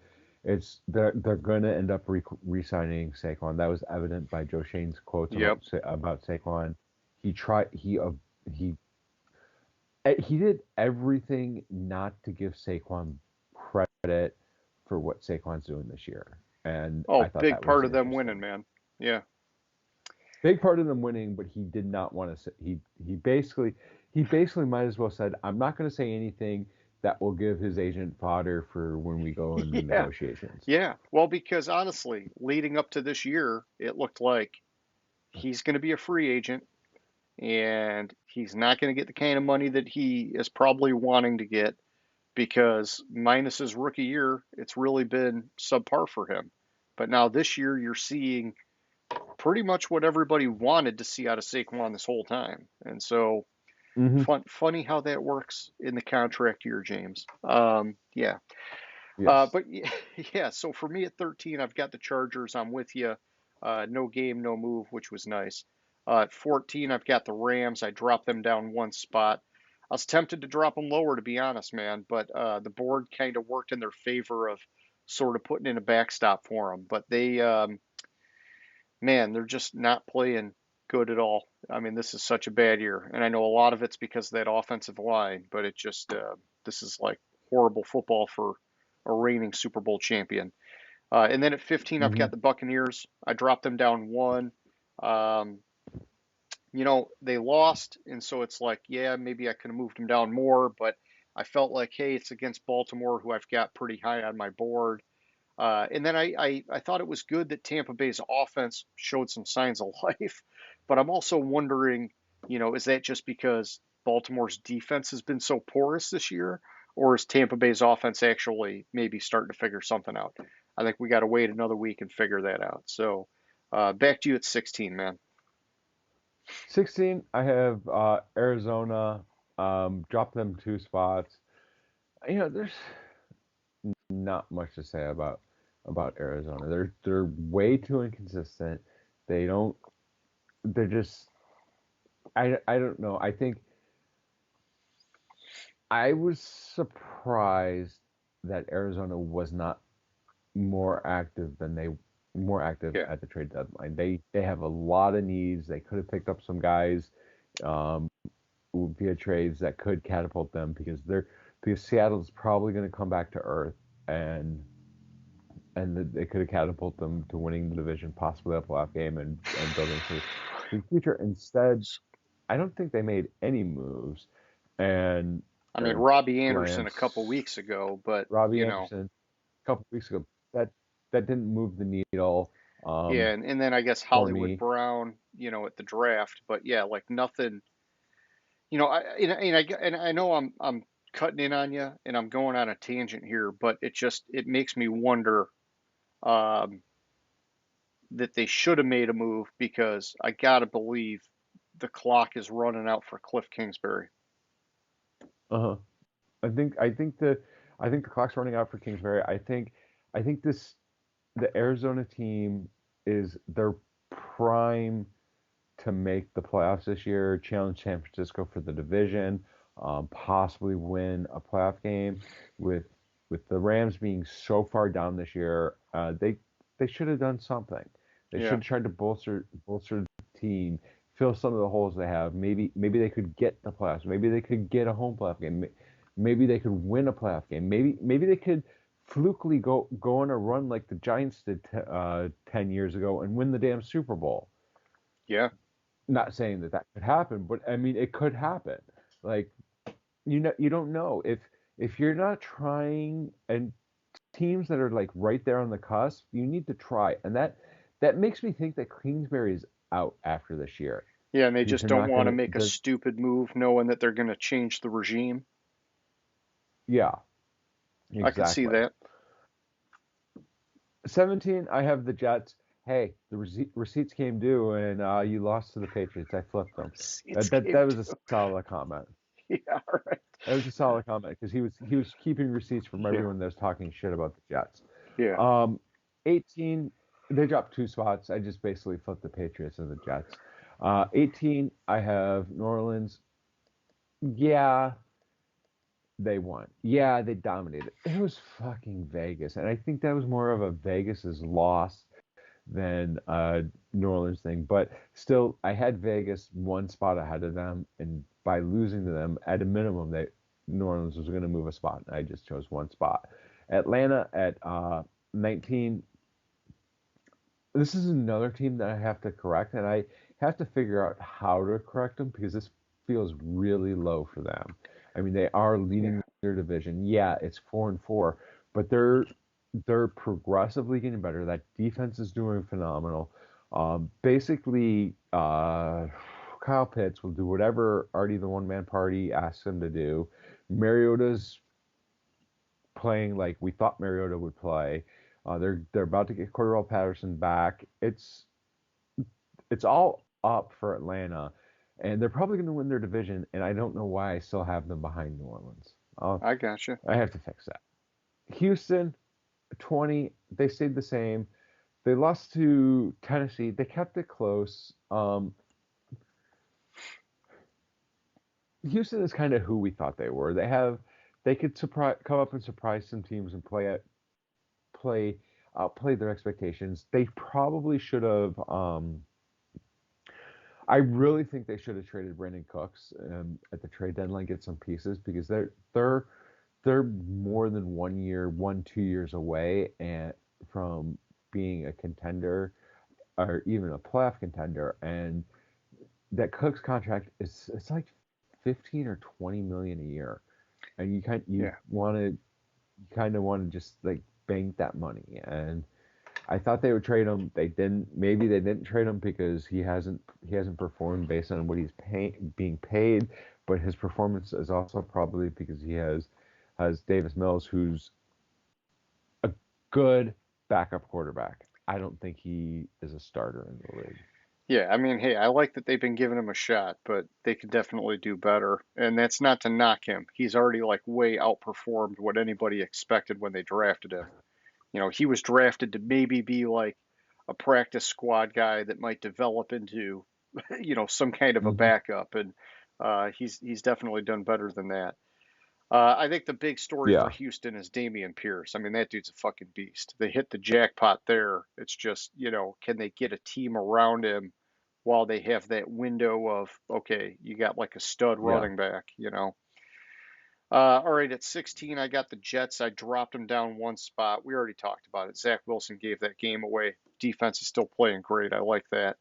they're going to end up re-signing Saquon. That was evident by Joe Shane's quotes Yep. about Saquon. He he did everything not to give Saquon credit for what Saquon's doing this year, and I Oh, thought big that was part of them winning, interesting. man. Yeah. Big part of them winning, but he did not want to say. He basically might as well said, "I'm not going to say anything that will give his agent fodder for when we go into Yeah. negotiations." Yeah. Well, because honestly, leading up to this year, it looked like he's going to be a free agent and he's not going to get the kind of money that he is probably wanting to get because minus his rookie year, it's really been subpar for him. But now this year, you're seeing pretty much what everybody wanted to see out of Saquon this whole time. And so, Hmm. funny how that works in the contract year, James. Yeah. Yes. But yeah, so for me at 13, I've got the Chargers. I'm with you. No game, no move, which was nice. At 14, I've got the Rams. I dropped them down 1 spot. I was tempted to drop them lower, to be honest, man, but the board kind of worked in their favor of sort of putting in a backstop for them. But man, they're just not playing good at all. I mean, this is such a bad year, and I know a lot of it's because of that offensive line, but this is like horrible football for a reigning Super Bowl champion. And then at 15, I've Hmm. got the Buccaneers. I dropped them down 1. Um, they lost, and so it's like, yeah, maybe I could have moved them down more, but I felt like, hey, it's against Baltimore, who I've got pretty high on my board. And then I thought it was good that Tampa Bay's offense showed some signs of life, but I'm also wondering, is that just because Baltimore's defense has been so porous this year, or is Tampa Bay's offense actually maybe starting to figure something out? I think we got to wait another week and figure that out. So back to you at 16, man. 16, I have Arizona. Drop them 2 spots. There's not much to say about Arizona. They're way too inconsistent. They don't. They're just. I don't know. I think I was surprised that Arizona was not more active Yeah, at the trade deadline. They have a lot of needs. They could have picked up some guys um, via trades that could catapult them because Seattle's probably going to come back to earth, and they could have catapulted them to winning the division, possibly a playoff game, and building for the future. Instead, I don't think they made any moves, and I mean uh, Robbie Anderson a couple Lance, weeks ago, but Robbie Anderson, a couple weeks ago, that didn't move the needle yeah, and then I guess for Hollywood me. Brown, at the draft, but yeah, like nothing. And I know I'm cutting in on you, and I'm going on a tangent here, but it makes me wonder um, that they should have made a move because I gotta believe the clock is running out for Cliff Kingsbury. Uh-huh. I think the clock's running out for Kingsbury. I think the Arizona team is they're prime to make the playoffs this year, challenge San Francisco for the division, possibly win a playoff game. With with the Rams being so far down this year, they should have done something. They should Yeah, have tried to bolster the team, fill some of the holes they have. Maybe they could get the playoffs. Maybe they could get a home playoff game. Maybe they could win a playoff game. Maybe they could flukily go on a run like the Giants did 10 years ago and win the damn Super Bowl. Yeah. Not saying that that could happen, but I mean it could happen. Like you don't know if you're not trying, and teams that are like right there on the cusp, you need to try, and that makes me think that Kingsbury is out after this year Yeah, and they because just they're don't not want to gonna. make a stupid move knowing that they're going to change the regime. Yeah, I could see exactly. that. 17, I have the Jets. Hey, the receipts came due, and you lost to the Patriots. I flipped them. It's That game was a two. solid comment. Yeah, all right. That was a solid comment because he was keeping receipts from Yeah, everyone that was talking shit about the Jets. yeah. Um, 18, they dropped 2 spots. I just basically flipped the Patriots and the Jets. 18, I have New Orleans. Yeah, they won. Yeah, they dominated. It was fucking Vegas, and I think that was more of a Vegas's loss than New Orleans thing. But still, I had Vegas 1 spot ahead of them, and by losing to them, at a minimum, they New Orleans was going to move a spot, and I just chose 1 spot. Atlanta at 19. This is another team that I have to correct, and I have to figure out how to correct them because this feels really low for them. I mean, they are Yeah. leading their division. Yeah, it's 4-4, but they're progressively getting better. That defense is doing phenomenal. Basically, Kyle Pitts will do whatever Artie the One Man Party asks him to do. Mariota's playing like we thought Mariota would play. They're about to get Cordell Patterson back. It's all up for Atlanta, and they're probably going to win their division. And I don't know why I still have them behind New Orleans. I gotcha. I have to fix that. Houston 20. They stayed the same. They lost to Tennessee. They kept it close. Houston is kind of who we thought they were. They could come up and surprise some teams and play outplay their expectations. They probably should have. I really think they should have traded Brandon Cooks at the trade deadline, get some pieces because they're more than 1 year, 2 years away and from being a contender or even a playoff contender. And that Cooks contract is it's like 15 or 20 million a year, and Yeah. you kind of want to just like bank that money. And I thought they would trade him. They didn't. Maybe they didn't trade him because he hasn't performed based on what being paid. But his performance is also probably because he has Davis Mills, who's a good backup quarterback. I don't think he is a starter in the league. Yeah, I mean, hey, I like that they've been giving him a shot, but they could definitely do better. And that's not to knock him. He's already like way outperformed what anybody expected when they drafted him. He was drafted to maybe be like a practice squad guy that might develop into, some kind of a Hmm. backup, and he's definitely done better than that. I think the big story for Yeah, Houston is Damian Pierce. I mean, that dude's a fucking beast. They hit the jackpot there. It's just, can they get a team around him while they have that window of, okay, you got like a stud yeah, running back. All right, at 16, I got the Jets. I dropped them down 1 spot. We already talked about it. Zach Wilson gave that game away. Defense is still playing great. I like that.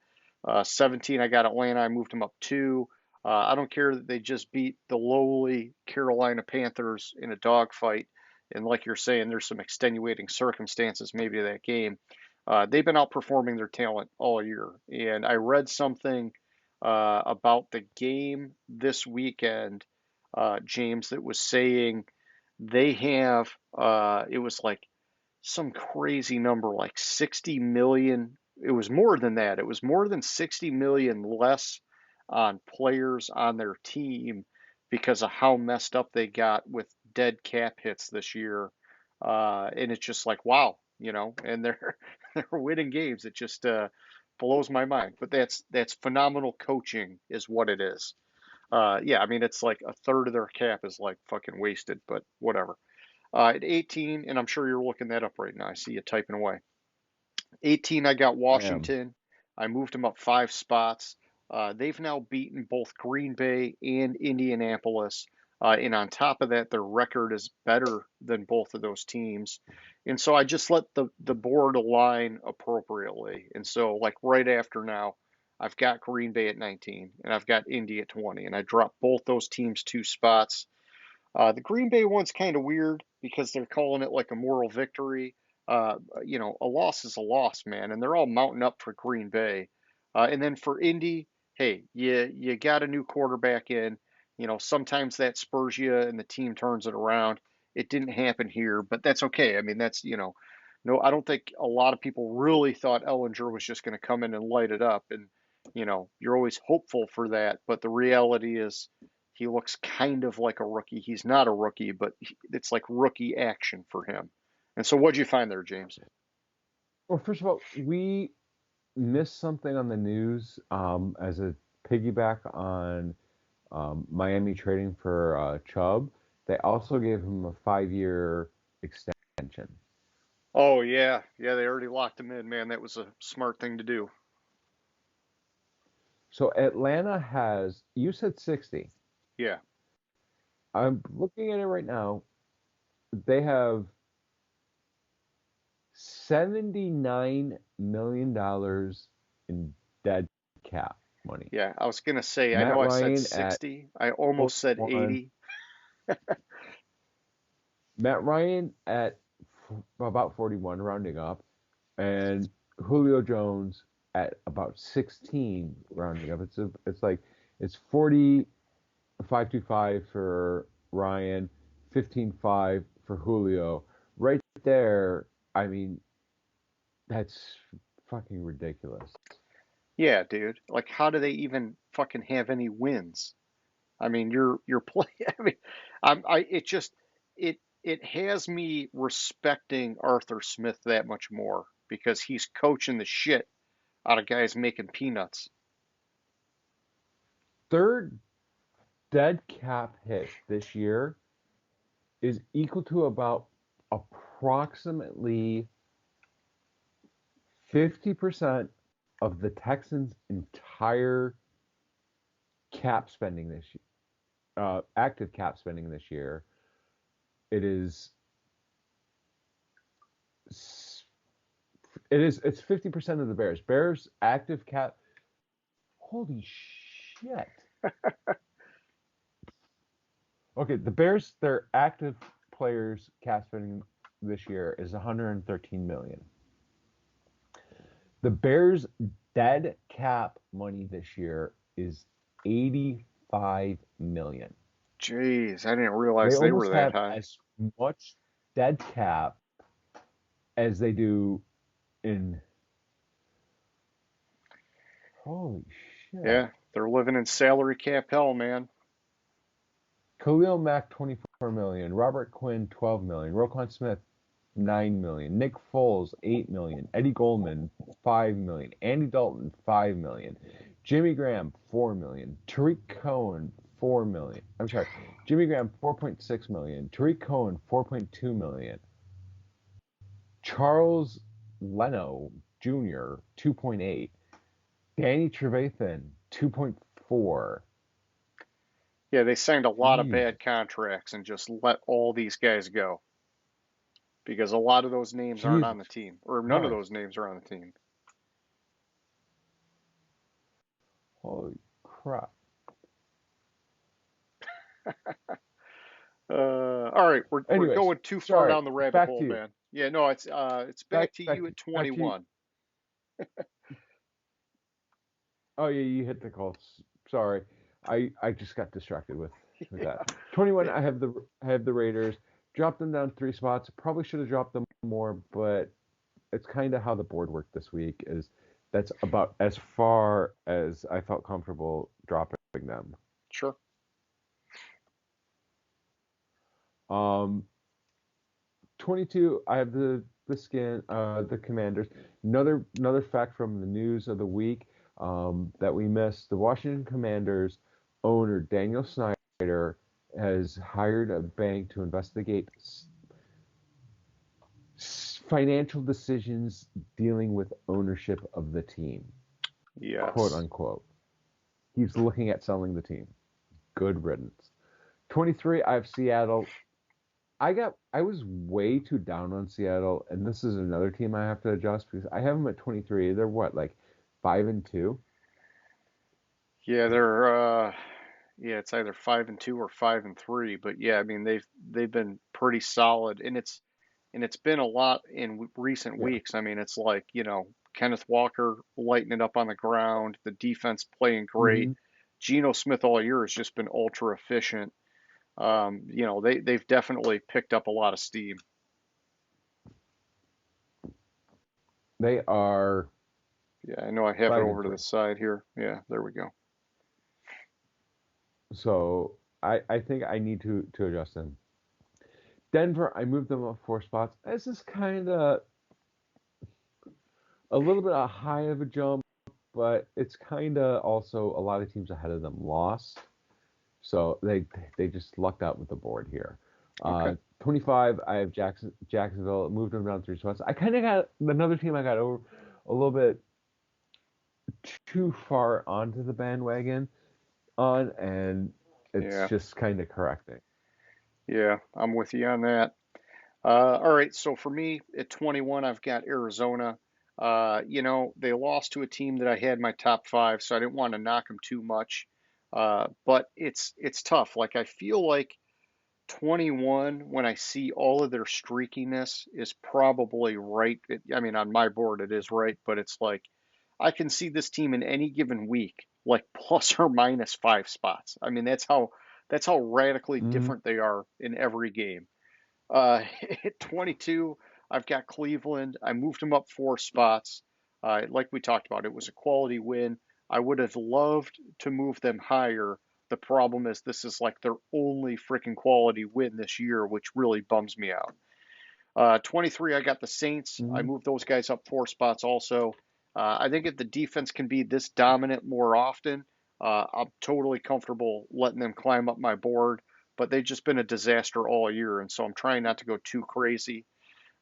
17, I got Atlanta. I moved them up 2. I don't care that they just beat the lowly Carolina Panthers in a dogfight. And like you're saying, there's some extenuating circumstances maybe to that game. They've been outperforming their talent all year. And I read something about the game this weekend, James, that was saying they have, it was like some crazy number, like 60 million. It was more than that. It was more than 60 million less on players on their team because of how messed up they got with dead cap hits this year. And it's just like, wow, and they're they're winning games. It just blows my mind. But that's phenomenal coaching, is what it is. Yeah, I mean, it's like a third of their cap is like fucking wasted, but whatever. At 18, and I'm sure you're looking that up right now. I see you typing away. 18, I got I am. Washington. I moved them up 5 spots. They've now beaten both Green Bay and Indianapolis. And on top of that, their record is better than both of those teams. And so I just let the board align appropriately. And so, like right after now, I've got Green Bay at 19 and I've got Indy at 20. And I dropped both those teams 2 spots. The Green Bay one's kind of weird because they're calling it like a moral victory. A loss is a loss, man, and they're all mounting up for Green Bay. And then for Indy, hey, you got a new quarterback in. Sometimes that spurs you and the team turns it around. It didn't happen here, but that's okay. I mean, no, I don't think a lot of people really thought Ellinger was just going to come in and light it up. And, you're always hopeful for that, but the reality is he looks kind of like a rookie. He's not a rookie, but it's like rookie action for him. And so, what'd you find there, James? Well, first of all, we missed something on the news as a piggyback on Miami trading for Chubb. They also gave him a 5-year extension. Oh yeah, they already locked him in, man. That was a smart thing to do. So Atlanta has, you said 60. Yeah. I'm looking at it right now. They have $79 million in dead cap money. Yeah, I was gonna say, I Matt know I said Ryan at 60. I almost said 41. 80. Matt Ryan at about 41, rounding up, and Julio Jones at about 16, rounding up. It's 40.525 for Ryan, 15.5 for Julio. Right there, I mean, that's fucking ridiculous. Yeah, dude. Like, how do they even fucking have any wins? I mean, you're playing. I mean, it just it has me respecting Arthur Smith that much more because he's coaching the shit out of guys making peanuts. Their dead cap hit this year is equal to about approximately 50% of the Texans' entire cap spending this year, active cap spending this year. It is, it's 50% of the Bears. Bears active cap. Holy shit. Okay, the Bears, their active players cap spending this year is 113 million. The Bears' dead cap money this year is 85 million. Jeez, I didn't They realize they were almost that have high. as much dead cap as they do in. Holy shit. Yeah, they're living in salary cap hell, man. Khalil Mack 24 million, Robert Quinn 12 million, Roquan Smith 9 million, Nick Foles 8 million, Eddie Goldman 5 million, Andy Dalton 5 million, Jimmy Graham 4 million, Tariq Cohen 4 million. I'm sorry, Jimmy Graham 4.6 million, Tariq Cohen 4.2 million, Charles Leno Jr. 2.8, Danny Trevathan 2.4. Yeah, they signed a lot of Jesus bad contracts and just let all these guys go because a lot of those names aren't on Jesus the team, or none of Christ. those names are on the team. Holy crap. All right, we're Anyways, going too far sorry. down the rabbit Back hole, to you. man. Yeah, no, it's back to you at Back to you. 21. Oh yeah, you hit the call. Sorry, I just got distracted with Yeah. that. 21. I have the Raiders. Dropped them down 3 spots. Probably should have dropped them more, but it's kind of how the board worked this week. That's about as far as I felt comfortable dropping them. Sure. Um, 22. I have the Commanders. Another fact from the news of the week that we missed: the Washington Commanders owner Daniel Snyder has hired a bank to investigate financial decisions dealing with ownership of the team, quote Yes. unquote. He's looking at selling the team. Good riddance. 23, I have Seattle. I was way too down on Seattle, and this is another team I have to adjust because I have them at 23. They're what, like 5-2? Yeah, yeah, it's either 5-2 or 5-3, but yeah, I mean they've been pretty solid, and it's been a lot in recent Yeah. weeks. I mean, it's like, Kenneth Walker lighting it up on the ground, the defense playing great. hmm Geno Smith all year has just been ultra efficient. They've definitely picked up a lot of steam. They are Yeah, I know I have it five and over to the three. side here. Yeah, there we go. So I think I need to adjust them. Denver, I moved them up 4 spots. This is kind of a little bit high of a jump, but it's kind of also a lot of teams ahead of them lost. So they just lucked out with the board here. Okay. 25, I have Jacksonville. Moved them down 3 spots. I kind of got another team I got over a little bit too far onto the bandwagon on, and it's Yeah, just kind of correcting. yeah, I'm with you on that. All right, so for me at 21, I've got Arizona. They lost to a team that I had in my top five, so I didn't want to knock them too much. But it's tough. Like I feel like 21, when I see all of their streakiness, is probably right. I mean, on my board it is right, but it's like I can see this team in any given week, like plus or minus 5 spots. I mean, that's how radically Mm-hmm. different they are in every game. At 22, I've got Cleveland. I moved them up 4 spots. Like we talked about, it was a quality win. I would have loved to move them higher. The problem is this is like their only freaking quality win this year, which really bums me out. 23, I got the Saints. I Mm-hmm. moved those guys up 4 spots also. I think if the defense can be this dominant more often, I'm totally comfortable letting them climb up my board. But they've just been a disaster all year, and so I'm trying not to go too crazy.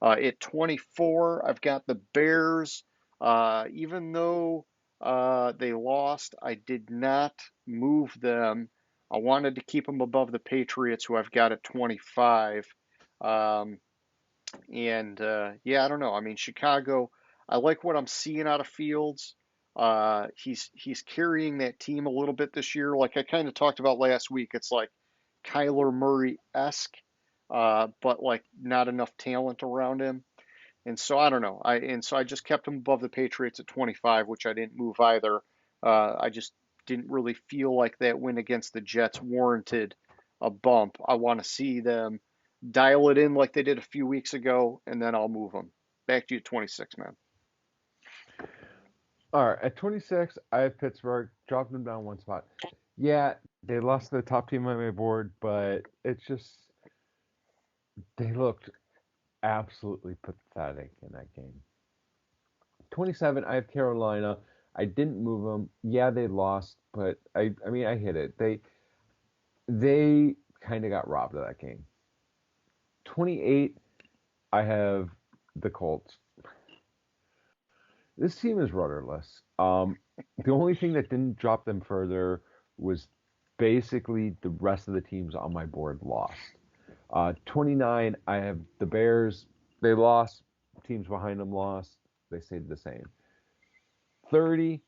At 24, I've got the Bears. Even though they lost, I did not move them. I wanted to keep them above the Patriots, who I've got at 25. Um, and yeah, I don't know. I mean, Chicago, I like what I'm seeing out of Fields. He's carrying that team a little bit this year. Like I kind of talked about last week, it's like Kyler Murray-esque, but like not enough talent around him. And so I don't know. I just kept him above the Patriots at 25, which I didn't move either. I just didn't really feel like that win against the Jets warranted a bump. I want to see them dial it in like they did a few weeks ago, and then I'll move them. Back to you, 26, man. All right, at 26, I have Pittsburgh. Dropped them down 1 spot. Yeah, they lost to the top team on my board, but it's just they looked absolutely pathetic in that game. 27, I have Carolina. I didn't move them. Yeah, they lost, but I mean, I hit it. They kind of got robbed of that game. 28, I have the Colts. This team is rudderless. The only thing that didn't drop them further was basically the rest of the teams on my board lost. 29, I have the Bears. They lost. Teams behind them lost. They stayed the same. 30,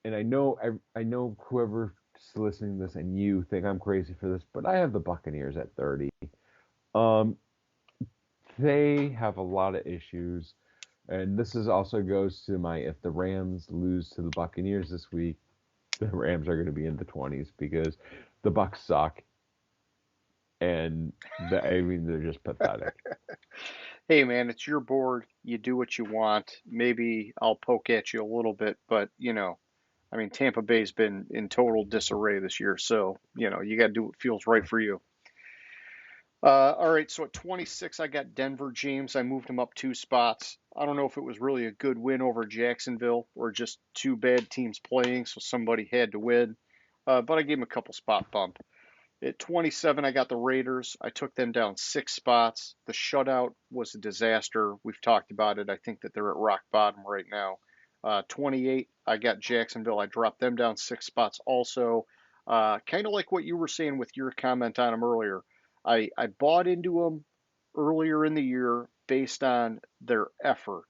and I know whoever's listening to this and you think I'm crazy for this, but I have the Buccaneers at 30. Um, they have a lot of issues, and this is also goes to my if the Rams lose to the Buccaneers this week, the Rams are going to be in the 20s because the Bucks suck, and I mean they're just pathetic. Hey, man, it's your board. You do what you want. Maybe I'll poke at you a little bit, but I mean, Tampa Bay's been in total disarray this year, so you got to do what feels right for you. All right, so at 26, I got Denver, James. I moved him up 2 spots. I don't know if it was really a good win over Jacksonville or just two bad teams playing, so somebody had to win. But I gave him a couple spot bump. At 27, I got the Raiders. I took them down 6 spots. The shutout was a disaster. We've talked about it. I think that they're at rock bottom right now. 28, I got Jacksonville. I dropped them down 6 spots also. Kind of like what you were saying with your comment on them earlier. I bought into them earlier in the year based on their effort.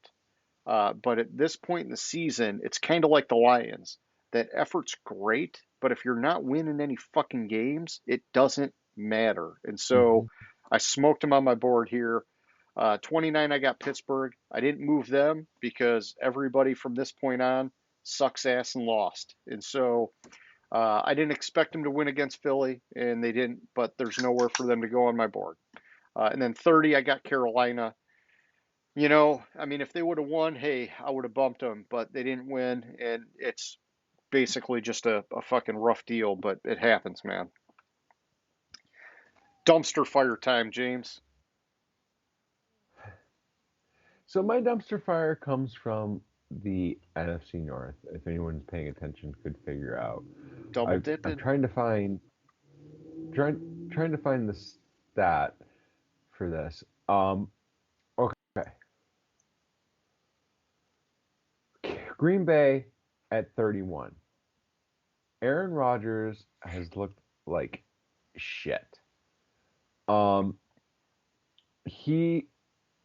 But at this point in the season, it's kind of like the Lions. That effort's great, but if you're not winning any fucking games, it doesn't matter. And so Hmm. I smoked them on my board here. 29, I got Pittsburgh. I didn't move them because everybody from this point on sucks ass and lost. And so I didn't expect them to win against Philly, and they didn't, but there's nowhere for them to go on my board. And then 30, I got Carolina. I mean, if they would have won, hey, I would have bumped them, but they didn't win, and it's basically just a fucking rough deal, but it happens, man. Dumpster fire time, James. So my dumpster fire comes from the NFC North. If anyone's paying attention, could figure out. Double I'm dipping. trying to find the stat for this. Okay, Green Bay at 31. Aaron Rodgers has looked like shit. Um, he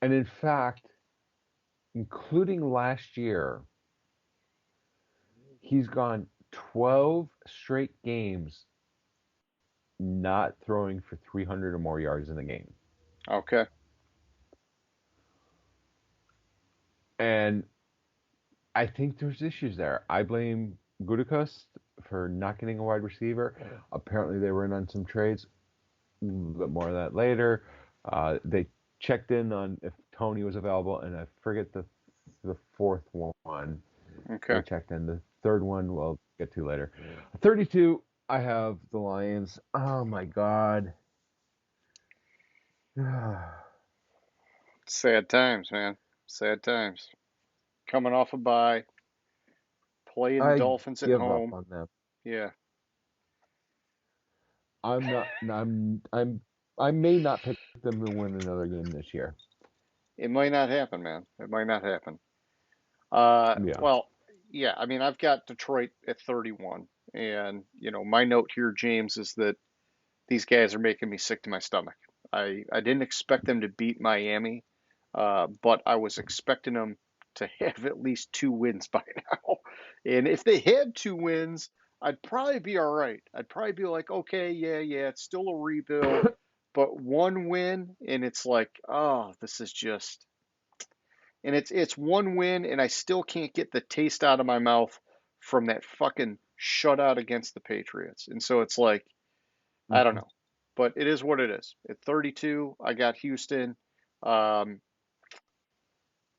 and in fact, including last year, he's gone 12 straight games not throwing for 300 or more yards in a game. Okay. And I think there's issues there. I blame Gutekunst for not getting a wide receiver. Apparently, they were in on some trades. A little bit more of that later. They checked in on if Tony was available, and I forget the fourth one. Okay. They checked in. The third one, we'll get to later. 32, I have the Lions. Oh my God. Sad times, man. Sad times. Coming off a bye, playing the I Dolphins at give up home. on them. Yeah. I'm not. I may not pick them to win another game this year. It might not happen, man. It might not happen. Yeah. Well, yeah, I mean, I've got Detroit at 31. And, my note here, James, is that these guys are making me sick to my stomach. I didn't expect them to beat Miami, but I was expecting them to have at least 2 wins by now. And if they had 2 wins, I'd probably be all right. I'd probably be like, okay, yeah, it's still a rebuild, but 1 win, and it's like, oh, this is just, and it's 1 win, and I still can't get the taste out of my mouth from that fucking shutout against the Patriots. And so it's like, I don't Mhm. know, but it is what it is. At 32, I got Houston. Um,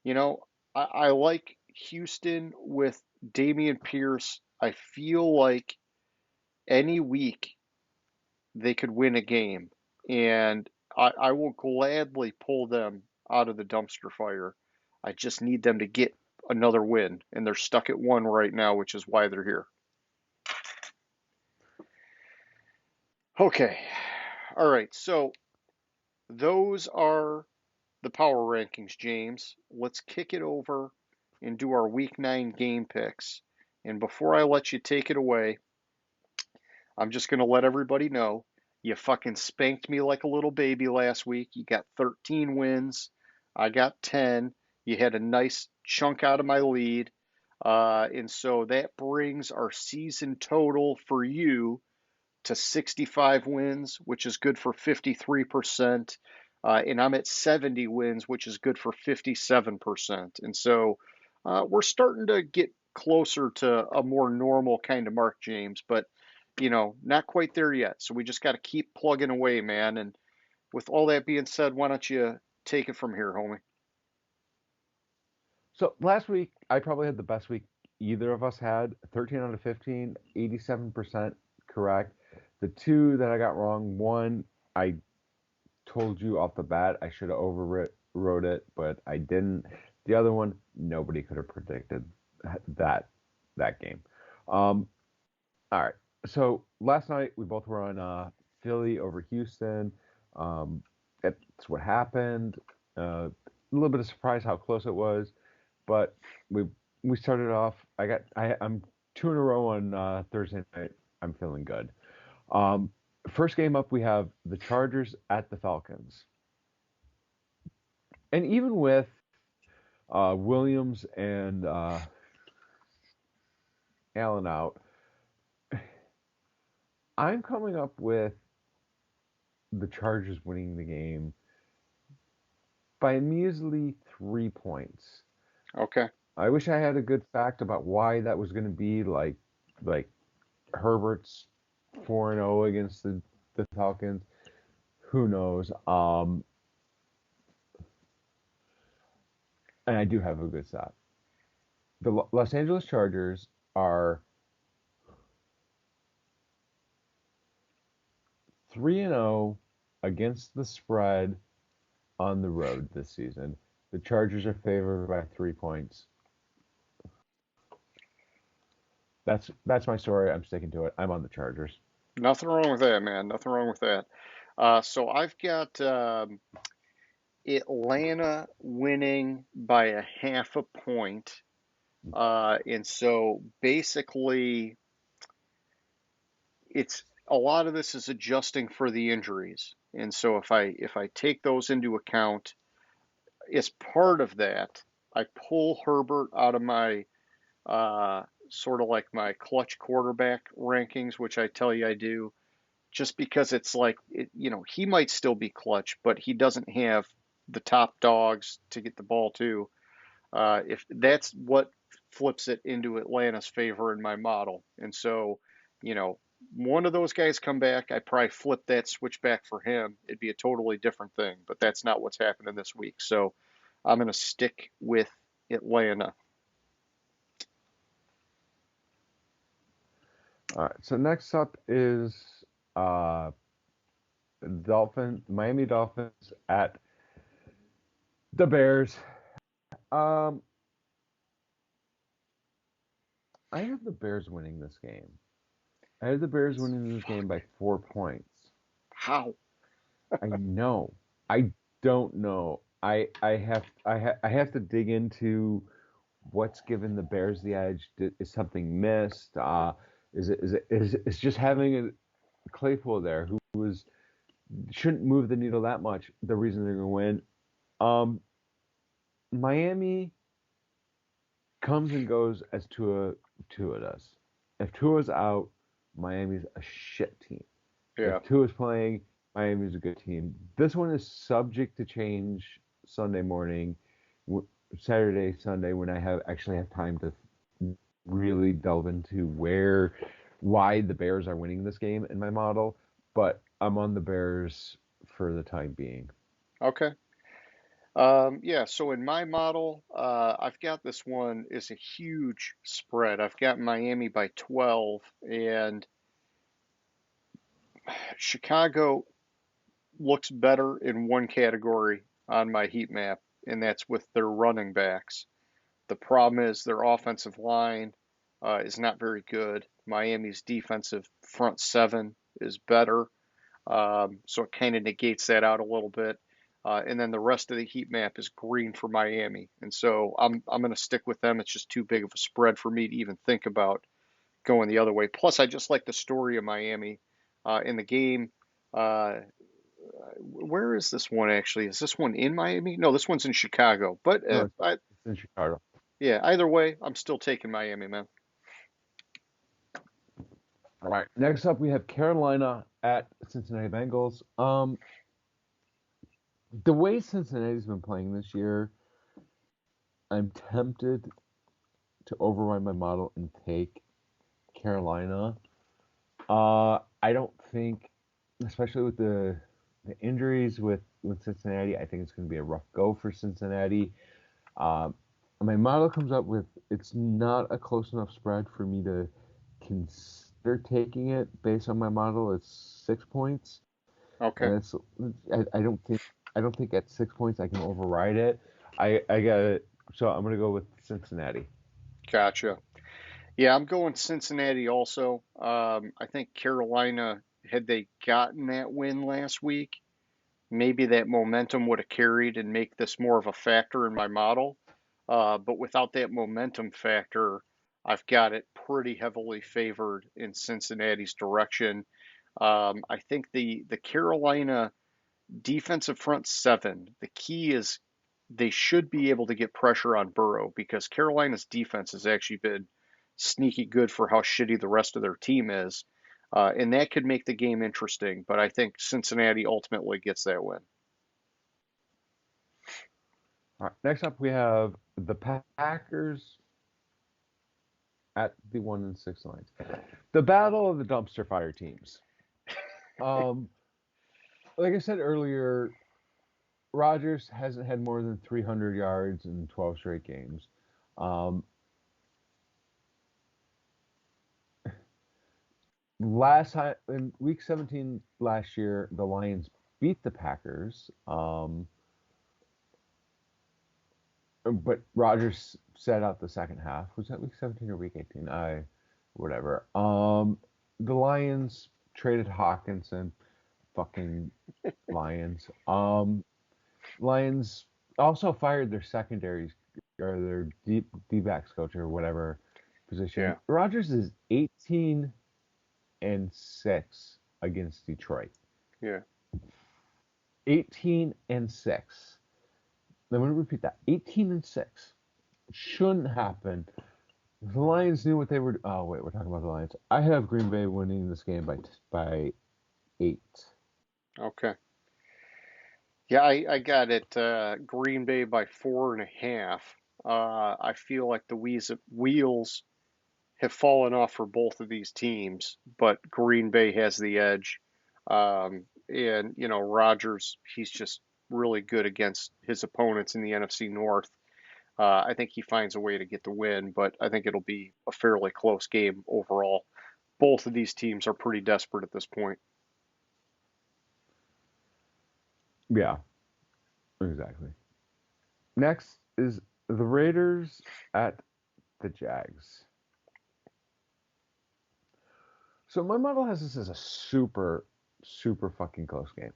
you know, I like Houston with Damian Pierce. I feel like any week they could win a game, and I will gladly pull them out of the dumpster fire. I just need them to get another win, and they're stuck at one right now, which is why they're here. Okay. All right. So those are the power rankings, James. Let's kick it over and do our week 9 game picks. And before I let you take it away, I'm just going to let everybody know you fucking spanked me like a little baby last week. You got 13 wins. I got 10. You had a nice chunk out of my lead. And so that brings our season total for you to 65 wins, which is good for 53%. And I'm at 70 wins, which is good for 57%. And so we're starting to get closer to a more normal kind of mark, James, but not quite there yet. So we just got to keep plugging away, man. And with all that being said, why don't you take it from here, homie? So last week, I probably had the best week either of us had. 13 out of 15, 87% correct. The two that I got wrong, one, I told you off the bat I should have overwrote it, but I didn't. The other one, nobody could have predicted that that game. Um, all right. So last night we both were on Philly over Houston. That's what happened. A little bit of surprise how close it was, but we we started off. I'm 2 in a row on Thursday night. I'm feeling good. Um, First game up, we have the Chargers at the Falcons. And even with Williams and Allen out, I'm coming up with the Chargers winning the game by a measly 3 points. Okay. I wish I had a good fact about why that was going to be like Herbert's 4-0 against the Falcons. Who knows? And I do have a good stat. The Los Angeles Chargers are 3-0 against the spread on the road this season. The Chargers are favored by 3 points. That's my story. I'm sticking to it. I'm on the Chargers. Nothing wrong with that, man. Nothing wrong with that. So I've got Atlanta winning by a half a point. And so basically, it's a lot of this is adjusting for the injuries. And so if I take those into account, as part of that, I pull Herbert out of my sort of like my clutch quarterback rankings, which I tell you I do, just because it's like he might still be clutch, but he doesn't have the top dogs to get the ball to. If that's what flips it into Atlanta's favor in my model, and so you know one of those guys come back, I probably flip that switch back for him. It'd be a totally different thing, but that's not what's happening this week. So I'm going to stick with Atlanta. All right. So next up is uh, Miami Dolphins at the Bears. Um, I have the Bears winning this game. I have the Bears winning this game by 4 points. How? I know. I don't know. I have to dig into what's given the Bears the edge. Is something missed? Is just having a Claypool there who was shouldn't move the needle that much. The reason they're going to win. Miami comes and goes as Tua does. If Tua's out, Miami's a shit team. Yeah. If Tua's playing, Miami's a good team. This one is subject to change Sunday morning, Saturday, Sunday when I actually have time to really delve into why the Bears are winning this game in my model. But I'm on the Bears for the time being. Okay. Yeah, so in my model, I've got this one is a huge spread. I've got Miami by 12, and Chicago looks better in one category on my heat map, and that's with their running backs. The problem is their offensive line is not very good. Miami's defensive front seven is better, so it kind of negates that out a little bit. And then the rest of the heat map is green for Miami, and so I'm going to stick with them. It's just too big of a spread for me to even think about going the other way. Plus, I just like the story of Miami in the game. Uh, where is this one actually? Is this one in Miami? No, this one's in Chicago. But No, it's in Chicago. yeah, either way, I'm still taking Miami, man. All right. Next up, we have Carolina at Cincinnati Bengals. The way Cincinnati's been playing this year, I'm tempted to override my model and take Carolina. I don't think, especially with the injuries with Cincinnati, I think it's going to be a rough go for Cincinnati. Um, my model comes up with it's not a close enough spread for me to consider taking it based on my model. It's 6 points, Okay, and I don't think at 6 points I can override it. I got it. So I'm gonna go with Cincinnati. gotcha. Yeah, I'm going Cincinnati also. I think Carolina, had they gotten that win last week, maybe that momentum would have carried and make this more of a factor in my model. But without that momentum factor, I've got it pretty heavily favored in Cincinnati's direction. I think the Carolina defensive front seven, the key is they should be able to get pressure on Burrow because Carolina's defense has actually been sneaky good for how shitty the rest of their team is. And that could make the game interesting, but I think Cincinnati ultimately gets that win. All right, next up, we have the Packers at the 1-6 Lions. The battle of the dumpster fire teams. Um, like I said earlier, Rodgers hasn't had more than 300 yards in 12 straight games. Um, last time in Week 17 last year, the Lions beat the Packers. But Rodgers sat out the second half. Was that Week 17 or Week 18? Whatever. The Lions traded Hawkinson. Fucking Lions. Lions also fired their secondaries or their D-backs coach or whatever position. Yeah, Rodgers is 18-6 against Detroit. yeah. 18-6. I'm going to repeat that. 18-6. Shouldn't happen. The Lions knew what they were. Oh wait, we're talking about the Lions. I have Green Bay winning this game by 8. Okay. Yeah, I got it. Green Bay by 4.5. I feel like the wheels have fallen off for both of these teams, but Green Bay has the edge. And Rodgers, he's just really good against his opponents in the NFC North. I think he finds a way to get the win, but I think it'll be a fairly close game overall. Both of these teams are pretty desperate at this point. Yeah, exactly. Next is the Raiders at the Jags. So my model has this as a super, super fucking close game.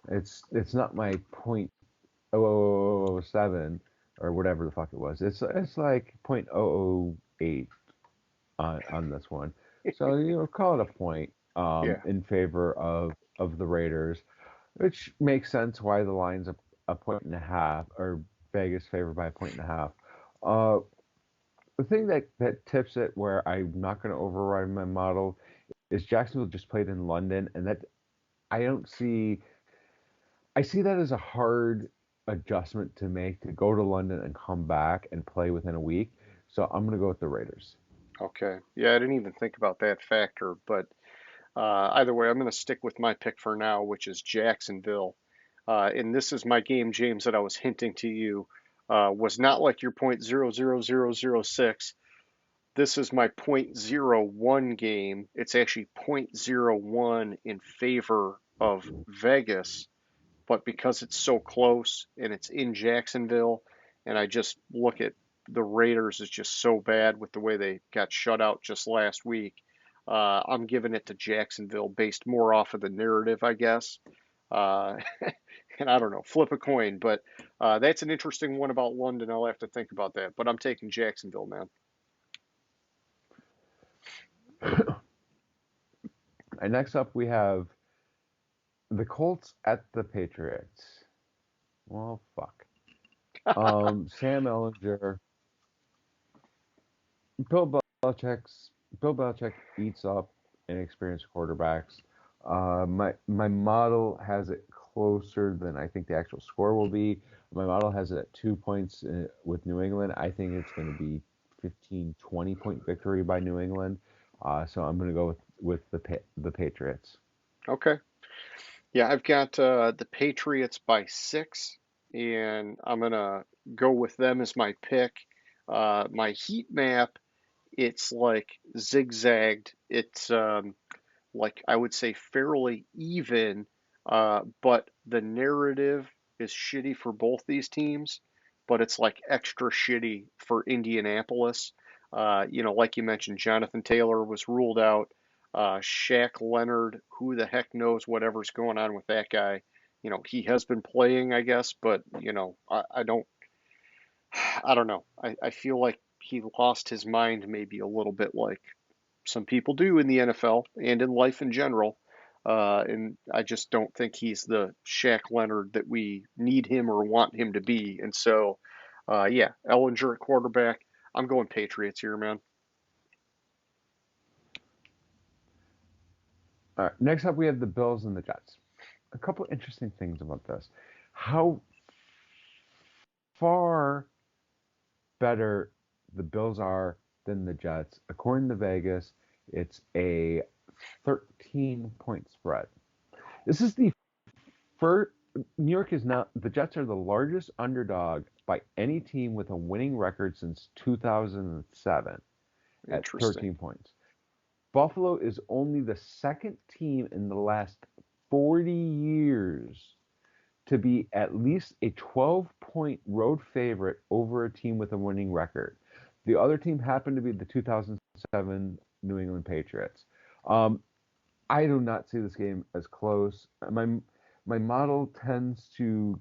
It's not my .0007 or whatever the fuck it was. It's like .008 on this one. So call it a point Yeah. in favor of the Raiders, which makes sense why the line's a point and a half, or Vegas favored by a point and a half. Uh, the thing that tips it where I'm not going to override my model is Jacksonville just played in London, and that I don't see. I see that as a hard adjustment to make to go to London and come back and play within a week. So I'm going to go with the Raiders. Okay. Yeah, I didn't even think about that factor, but either way, I'm going to stick with my pick for now, which is Jacksonville. And this is my game, James, that I was hinting to you. Was not like your .00006. This is my .01 game. It's actually .01 in favor of Vegas, but because it's so close and it's in Jacksonville, and I just look at the Raiders is just so bad with the way they got shut out just last week. I'm giving it to Jacksonville based more off of the narrative, I guess. Uh, and I don't know, flip a coin, but that's an interesting one about London. I'll have to think about that, but I'm taking Jacksonville, man. And next up, we have the Colts at the Patriots. Well, fuck. Sam Ellinger, Bill Bill Belichick eats up inexperienced quarterbacks. My model has it closer than I think the actual score will be. My model has it at 2 points with New England. I think it's going to be 15-20 point victory by New England. So I'm going to go with the Patriots. Okay. Yeah, I've got the Patriots by 6, and I'm gonna go with them as my pick. My heat map, it's like zigzagged. It's like I would say fairly even, but the narrative is shitty for both these teams, but it's like extra shitty for Indianapolis. Like you mentioned, Jonathan Taylor was ruled out. Shaq Leonard, who the heck knows whatever's going on with that guy. He has been playing, I guess, but I don't know. I feel like he lost his mind maybe a little bit like some people do in the NFL and in life in general. And I just don't think he's the Shaq Leonard that we need him or want him to be. And so, yeah, Ellinger at quarterback. I'm going Patriots here, man. All right. Next up, we have the Bills and the Jets. A couple interesting things about this. How far better the Bills are than the Jets. According to Vegas, it's a 13-point spread. This is the first. New York is now, the Jets are the largest underdog by any team with a winning record since 2007 at 13 points. Buffalo is only the second team in the last 40 years to be at least a 12-point road favorite over a team with a winning record. The other team happened to be the 2007 New England Patriots. I do not see this game as close. My model tends to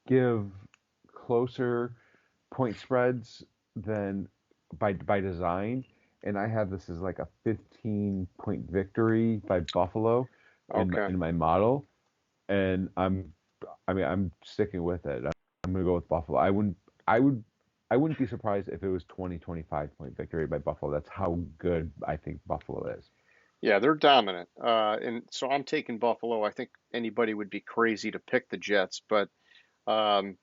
give closer point spreads than by design, and I have this as like a 15-point victory by Buffalo in my model, and I'm sticking with it. I'm gonna go with Buffalo. I wouldn't be surprised if it was 25 point victory by Buffalo. That's how good I think Buffalo is. Yeah, they're dominant. And so I'm taking Buffalo. I think anybody would be crazy to pick the Jets, but um,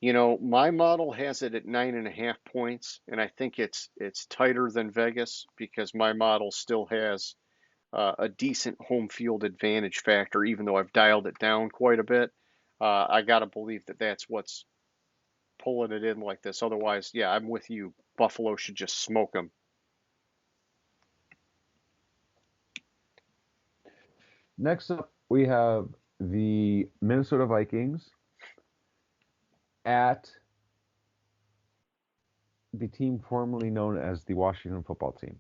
my model has it at 9.5 points, and I think it's tighter than Vegas because my model still has a decent home field advantage factor, even though I've dialed it down quite a bit. I gotta believe that that's what's pulling it in like this. Otherwise, yeah, I'm with you. Buffalo should just smoke them. Next up, we have the Minnesota Vikings at the team formerly known as the Washington Football Team.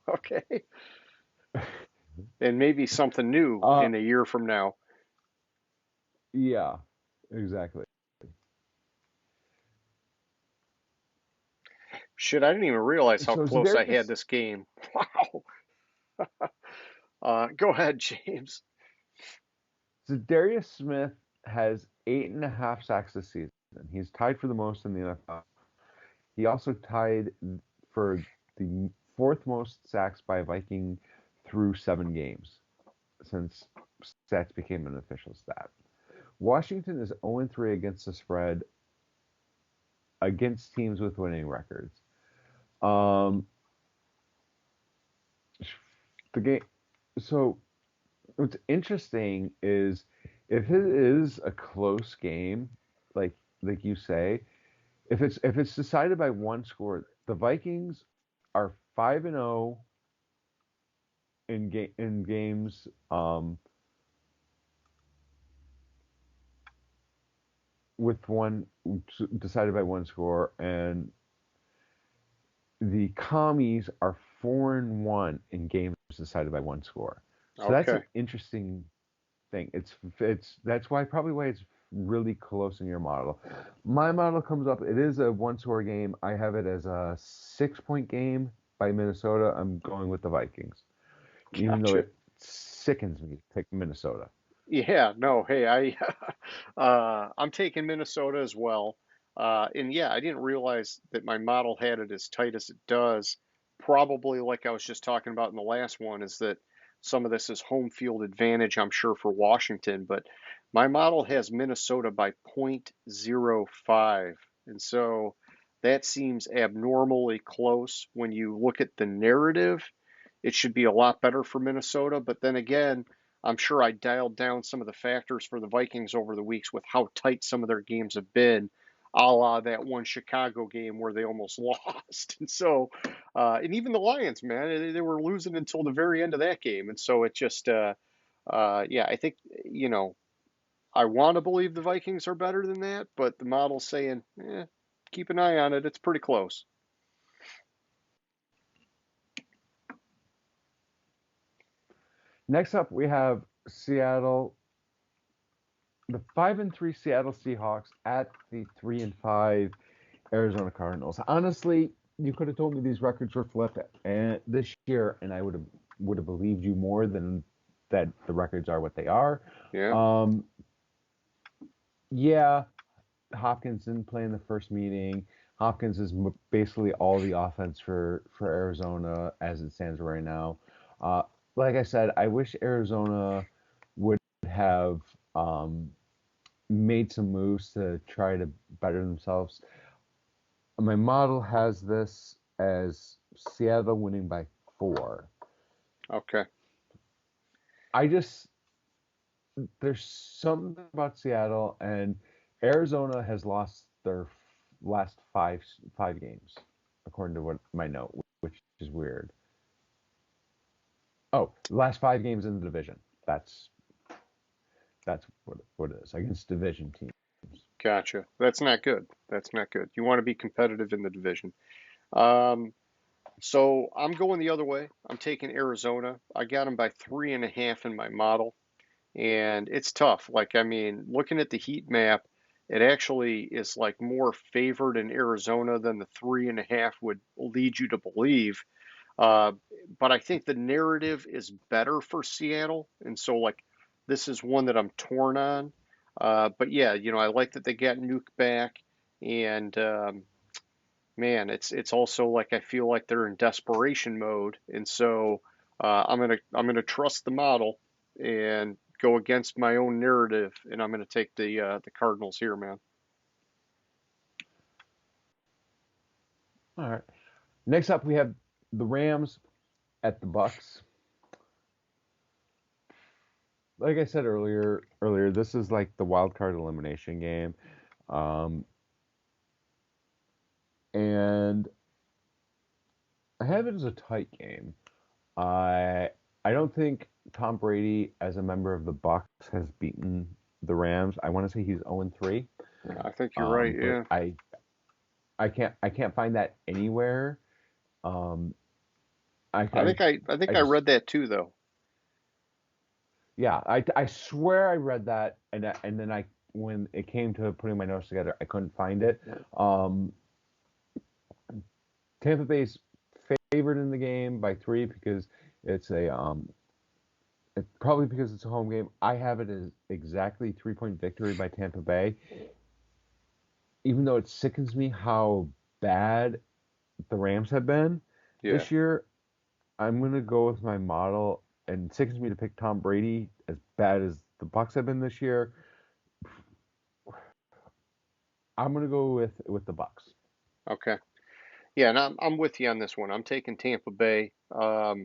Okay. And maybe something new in a year from now. Yeah, exactly. Shit, I didn't even realize how So close I had this game. Wow. Go ahead, James. Darius Smith has 8.5 sacks this season. He's tied for the most in the NFL. He also tied for the fourth most sacks by a Viking through 7 games since stats became an official stat. Washington is 0-3 against the spread against teams with winning records. The game. So what's interesting is if it is a close game, like you say, if it's decided by one score, the Vikings are 5-0 in games with one decided by one score, and the Commies are 4-1 in games decided by one score. So that's Okay. an interesting thing. It's that's why it's really close in your model. My model comes up. It is a one-score game. I have it as a 6-point game by Minnesota. I'm going with the Vikings, even though Gotcha. it sickens me to pick Minnesota. Yeah, no, hey, I'm taking Minnesota as well. And yeah, I didn't realize that my model had it as tight as it does. Probably like I was just talking about in the last one, is that some of this is home field advantage, I'm sure, for Washington, but my model has Minnesota by .05. And so that seems abnormally close when you look at the narrative. It should be a lot better for Minnesota, but then again, I'm sure I dialed down some of the factors for the Vikings over the weeks with how tight some of their games have been, a la that one Chicago game where they almost lost. And so, and even the Lions, man, they were losing until the very end of that game. And so it just, yeah, I think, I want to believe the Vikings are better than that, but the model's saying, keep an eye on it. It's pretty close. Next up, we have Seattle, the 5-3 Seattle Seahawks at the 3-5 Arizona Cardinals. Honestly, you could have told me these records were flipped and this year, and I would have would have believed you more than that the records are what they are. Yeah. Um, yeah, Hopkins didn't play in the first meeting. Hopkins is basically all the offense for Arizona as it stands right now. Uh, like I said, I wish Arizona would have made some moves to try to better themselves. My model has this as Seattle winning by 4. Okay. I just there's something about Seattle, and Arizona has lost their last five games, according to what my note, which is weird. Oh, last 5 games in the division. That's what it is against division teams. Gotcha. That's not good. That's not good. You want to be competitive in the division. Um, so I'm going the other way. I'm taking Arizona. I got them by 3.5 in my model, and it's tough. Like, I mean, looking at the heat map, it actually is like more favored in Arizona than the 3.5 would lead you to believe. Uh, but I think the narrative is better for Seattle, and so like this is one that I'm torn on. But yeah, I like that they got Nuke back, and man, it's also like I feel like they're in desperation mode, and so I'm gonna trust the model and go against my own narrative, and I'm gonna take the Cardinals here, man. All right. Next up, we have the Rams at the Bucks. Like I said earlier, this is like the wild card elimination game, um, and I have it as a tight game. I don't think Tom Brady, as a member of the Bucks, has beaten the Rams. I want to say he's 0-3, I think you're right. but Yeah, I can't find that anywhere. Um, I, I I think I just read that too, though. yeah, I swear I read that, and then when it came to putting my notes together, I couldn't find it. Um, Tampa Bay's favored in the game by 3 because it's probably because it's a home game. I have it as exactly 3-point victory by Tampa Bay, even though it sickens me how bad the Rams have been Yeah. this year. I'm gonna go with my model, and it sickens me to pick Tom Brady as bad as the Bucks have been this year. I'm gonna go with the Bucks. Okay. Yeah, and I'm with you on this one. I'm taking Tampa Bay. I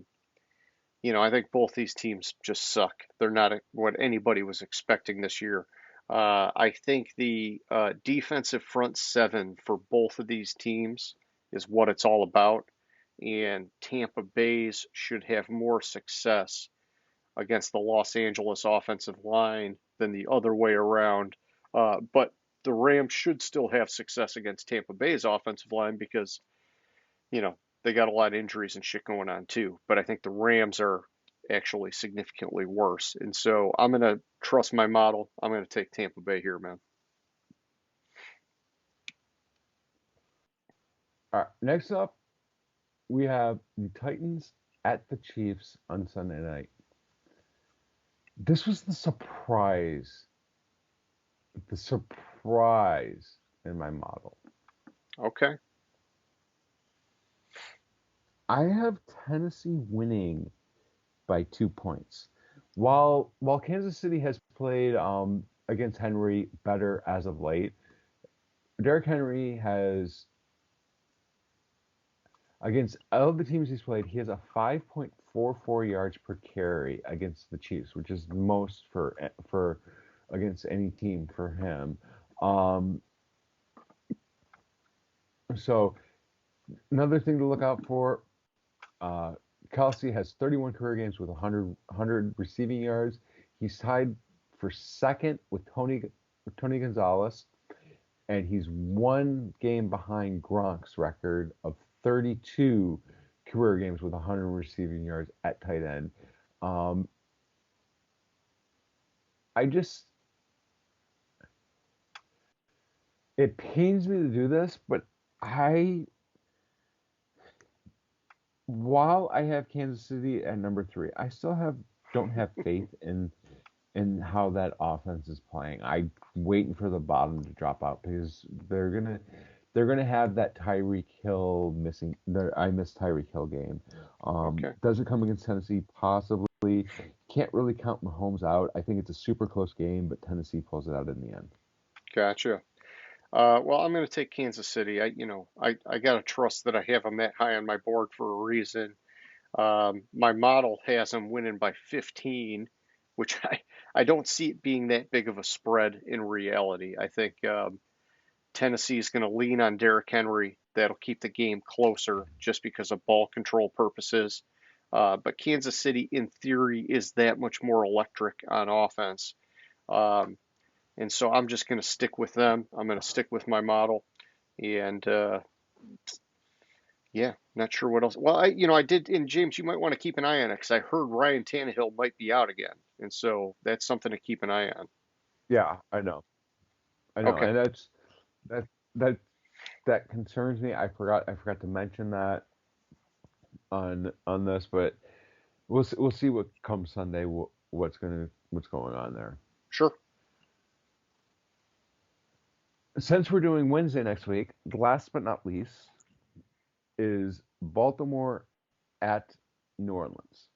think both these teams just suck. They're not what anybody was expecting this year. I think the defensive front seven for both of these teams is what it's all about, and Tampa Bay's should have more success against the Los Angeles offensive line than the other way around. But the Rams should still have success against Tampa Bay's offensive line because you know, they got a lot of injuries and shit going on too. But I think the Rams are actually significantly worse. And so I'm going to trust my model. I'm going to take Tampa Bay here, man. All right, next up, we have the Titans at the Chiefs on Sunday night. This was the surprise in my model. Okay. I have Tennessee winning by 2 points. While Kansas City has played against Henry better as of late, Derrick Henry has against all the teams he's played, he has a 5.44 yards per carry against the Chiefs, which is the most for against any team for him. Um, so another thing to look out for, uh, Kelsey has 31 career games with 100 receiving yards. He's tied for second with Tony Gonzalez, and he's 1 game behind Gronk's record of 32 career games with 100 receiving yards at tight end. Um, I just it pains me to do this, but I while I have Kansas City at number three, I still don't have faith in how that offense is playing. I'm waiting for the bottom to drop out because they're gonna have that Tyreek Hill missing. I miss Tyreek Hill game. Okay, Does it come against Tennessee? Possibly. Can't really count Mahomes out. I think it's a super close game, but Tennessee pulls it out in the end. gotcha. Well, I'm going to take Kansas City. I got to trust that I have them that high on my board for a reason. My model has them winning by 15, which I don't see it being that big of a spread in reality. I think Tennessee is going to lean on Derrick Henry. That'll keep the game closer just because of ball control purposes. But Kansas City, in theory, is that much more electric on offense. Um, and so I'm just going to stick with them. I'm going to stick with my model. And yeah, not sure what else. Well, I did, and James, you might want to keep an eye on it because I heard Ryan Tannehill might be out again. And so that's something to keep an eye on. Yeah, I know, Okay. and that that that concerns me. I forgot to mention that on this, but we'll see what comes Sunday. What's going on there. Sure. Since we're doing Wednesday next week, last but not least is Baltimore at New Orleans.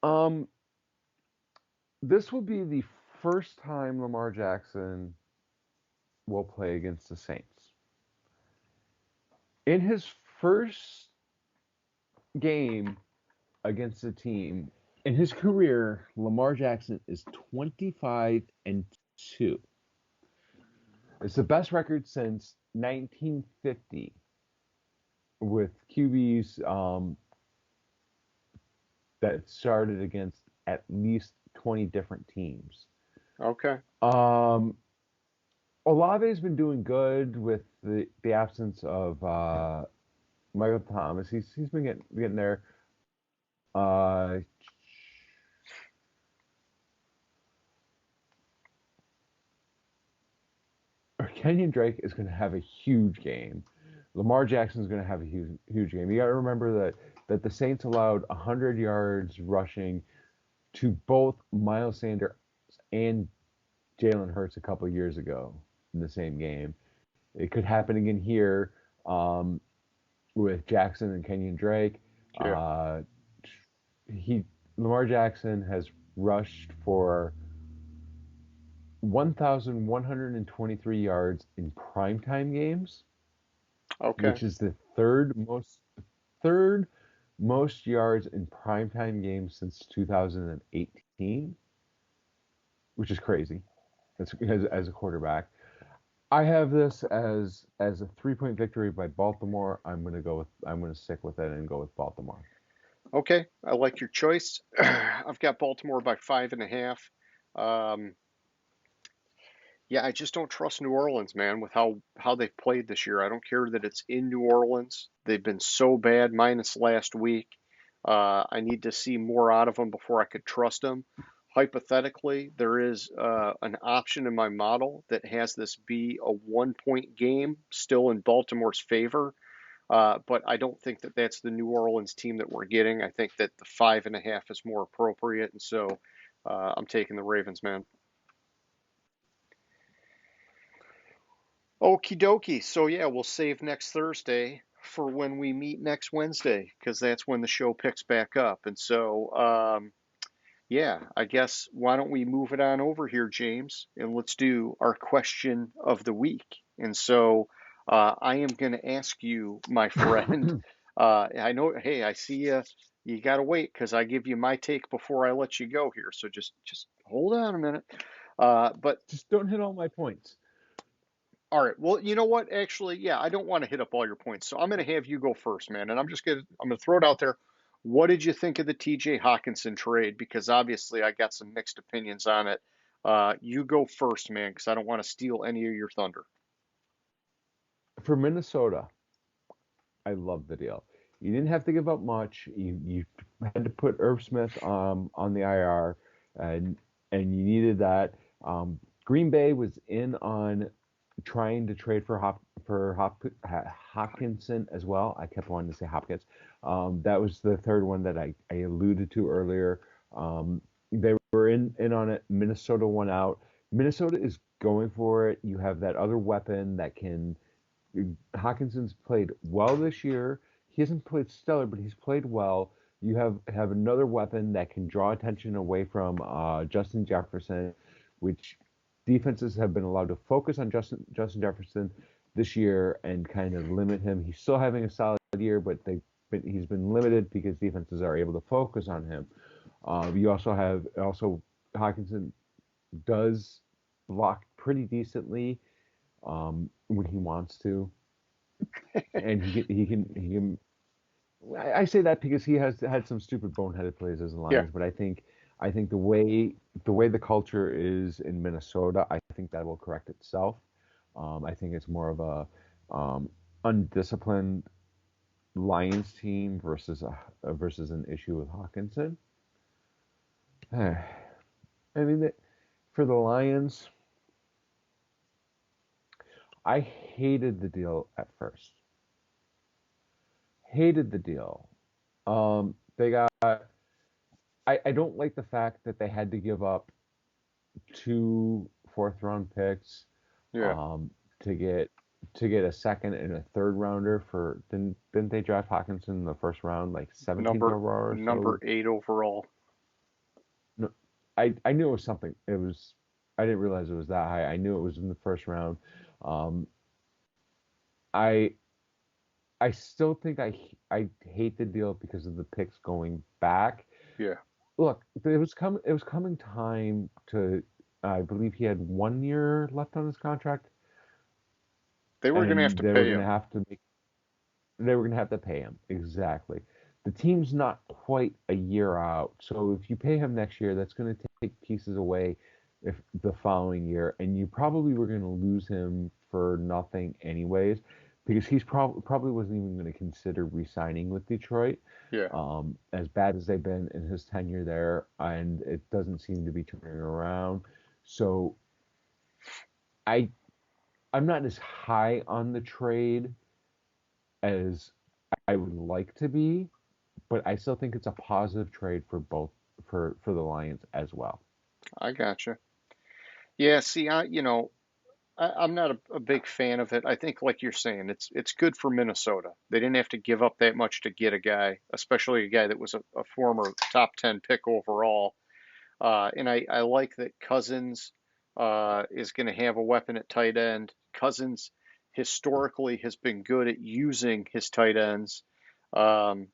Um, this will be the first time Lamar Jackson will play against the Saints. In his first game against the team in his career, Lamar Jackson is 25-2. It's the best record since 1950 with QBs that started against at least 20 different teams. Okay. Olave's been doing good with the absence of Michael Thomas. He's been getting there. Uh, Kenyon Drake is going to have a huge game. Lamar Jackson is going to have a huge game. You got to remember that the Saints allowed 100 yards rushing to both Miles Sanders and Jalen Hurts a couple years ago in the same game. It could happen again here with Jackson and Kenyon Drake. Yeah. Uh, he Lamar Jackson has rushed for 1,123 yards in primetime games, Okay. which is the third most yards in primetime games since 2018, which is crazy. As a quarterback, I have this as a 3-point victory by Baltimore. I'm gonna stick with it and go with Baltimore. Okay. I like your choice. I've got Baltimore by 5.5. Um, yeah, I just don't trust New Orleans, man, with how they've played this year. I don't care that it's in New Orleans. They've been so bad, minus last week. I need to see more out of them before I could trust them. Hypothetically, there is an option in my model that has this be a 1 point game, still in Baltimore's favor. But I don't think that that's the New Orleans team that we're getting. I think that the 5.5 is more appropriate, and so I'm taking the Ravens, man. Okie dokie. So yeah, we'll save next Thursday for when we meet next Wednesday, because that's when the show picks back up. And so yeah, I guess why don't we move it on over here, James, and let's do our question of the week. And so I am going to ask you, my friend. I know, hey, I see you. You got to wait because I give you my take before I let you go here. So just hold on a minute. But Just don't hit all my points. all right. Well, you know what? Actually, yeah, I don't want to hit up all your points. So I'm going to have you go first, man. And I'm going to throw it out there. What did you think of the TJ Hawkinson trade? Because obviously I got some mixed opinions on it. You go first, man, because I don't want to steal any of your thunder. For Minnesota, I love the deal. You didn't have to give up much. You had to put Irv Smith on the IR, and you needed that. Green Bay was in on trying to trade for Hawkinson as well. I kept wanting to say Hopkins. That was the third one that I alluded to earlier. They were in on it. Minnesota won out. Minnesota is going for it. You have that other weapon that can. Hawkinson's played well this year. He hasn't played stellar, but he's played well. You have another weapon that can draw attention away from Justin Jefferson, which defenses have been allowed to focus on Justin Jefferson this year and kind of limit him. He's still having a solid year, but he's been limited because defenses are able to focus on him. You also Hawkinson does block pretty decently when he wants to, and he can. I say that because he has had some stupid boneheaded plays as a Yeah, Lions, but I think the way the culture is in Minnesota, I think that will correct itself. I think it's more of a undisciplined Lions team versus an issue with Hawkinson. I mean, for the Lions, I hated the deal at first. Hated the deal. They got. I don't like the fact that they had to give up two fourth round picks yeah. um, to get a second and a third rounder for didn't they draft Hawkinson in the first round like 17th Number overall or number so? 8 overall. No, I knew it was something. It was I didn't realize it was that high. I knew it was in the first round. Um, I I still think I hate the deal because of the picks going back. Yeah, Look, it was coming time to. I believe he had 1 year left on his contract, they were going to have and to pay him. they were going to have to pay him exactly. The team's not quite a year out, so if you pay him next year, that's going to take pieces away if the following year, and you probably were going to lose him for nothing anyways, because he's probably wasn't even going to consider re-signing with Detroit. Yeah, As bad as they've been in his tenure there, and it doesn't seem to be turning around. So I I'm not as high on the trade as I would like to be, but I still think it's a positive trade for both for the Lions as well. I gotcha. Yeah, see, I'm not a big fan of it. I think, like you're saying, it's good for Minnesota. They didn't have to give up that much to get a guy, especially a guy that was a former top 10 pick overall. And I like that Cousins is going to have a weapon at tight end. Cousins historically has been good at using his tight ends. Um,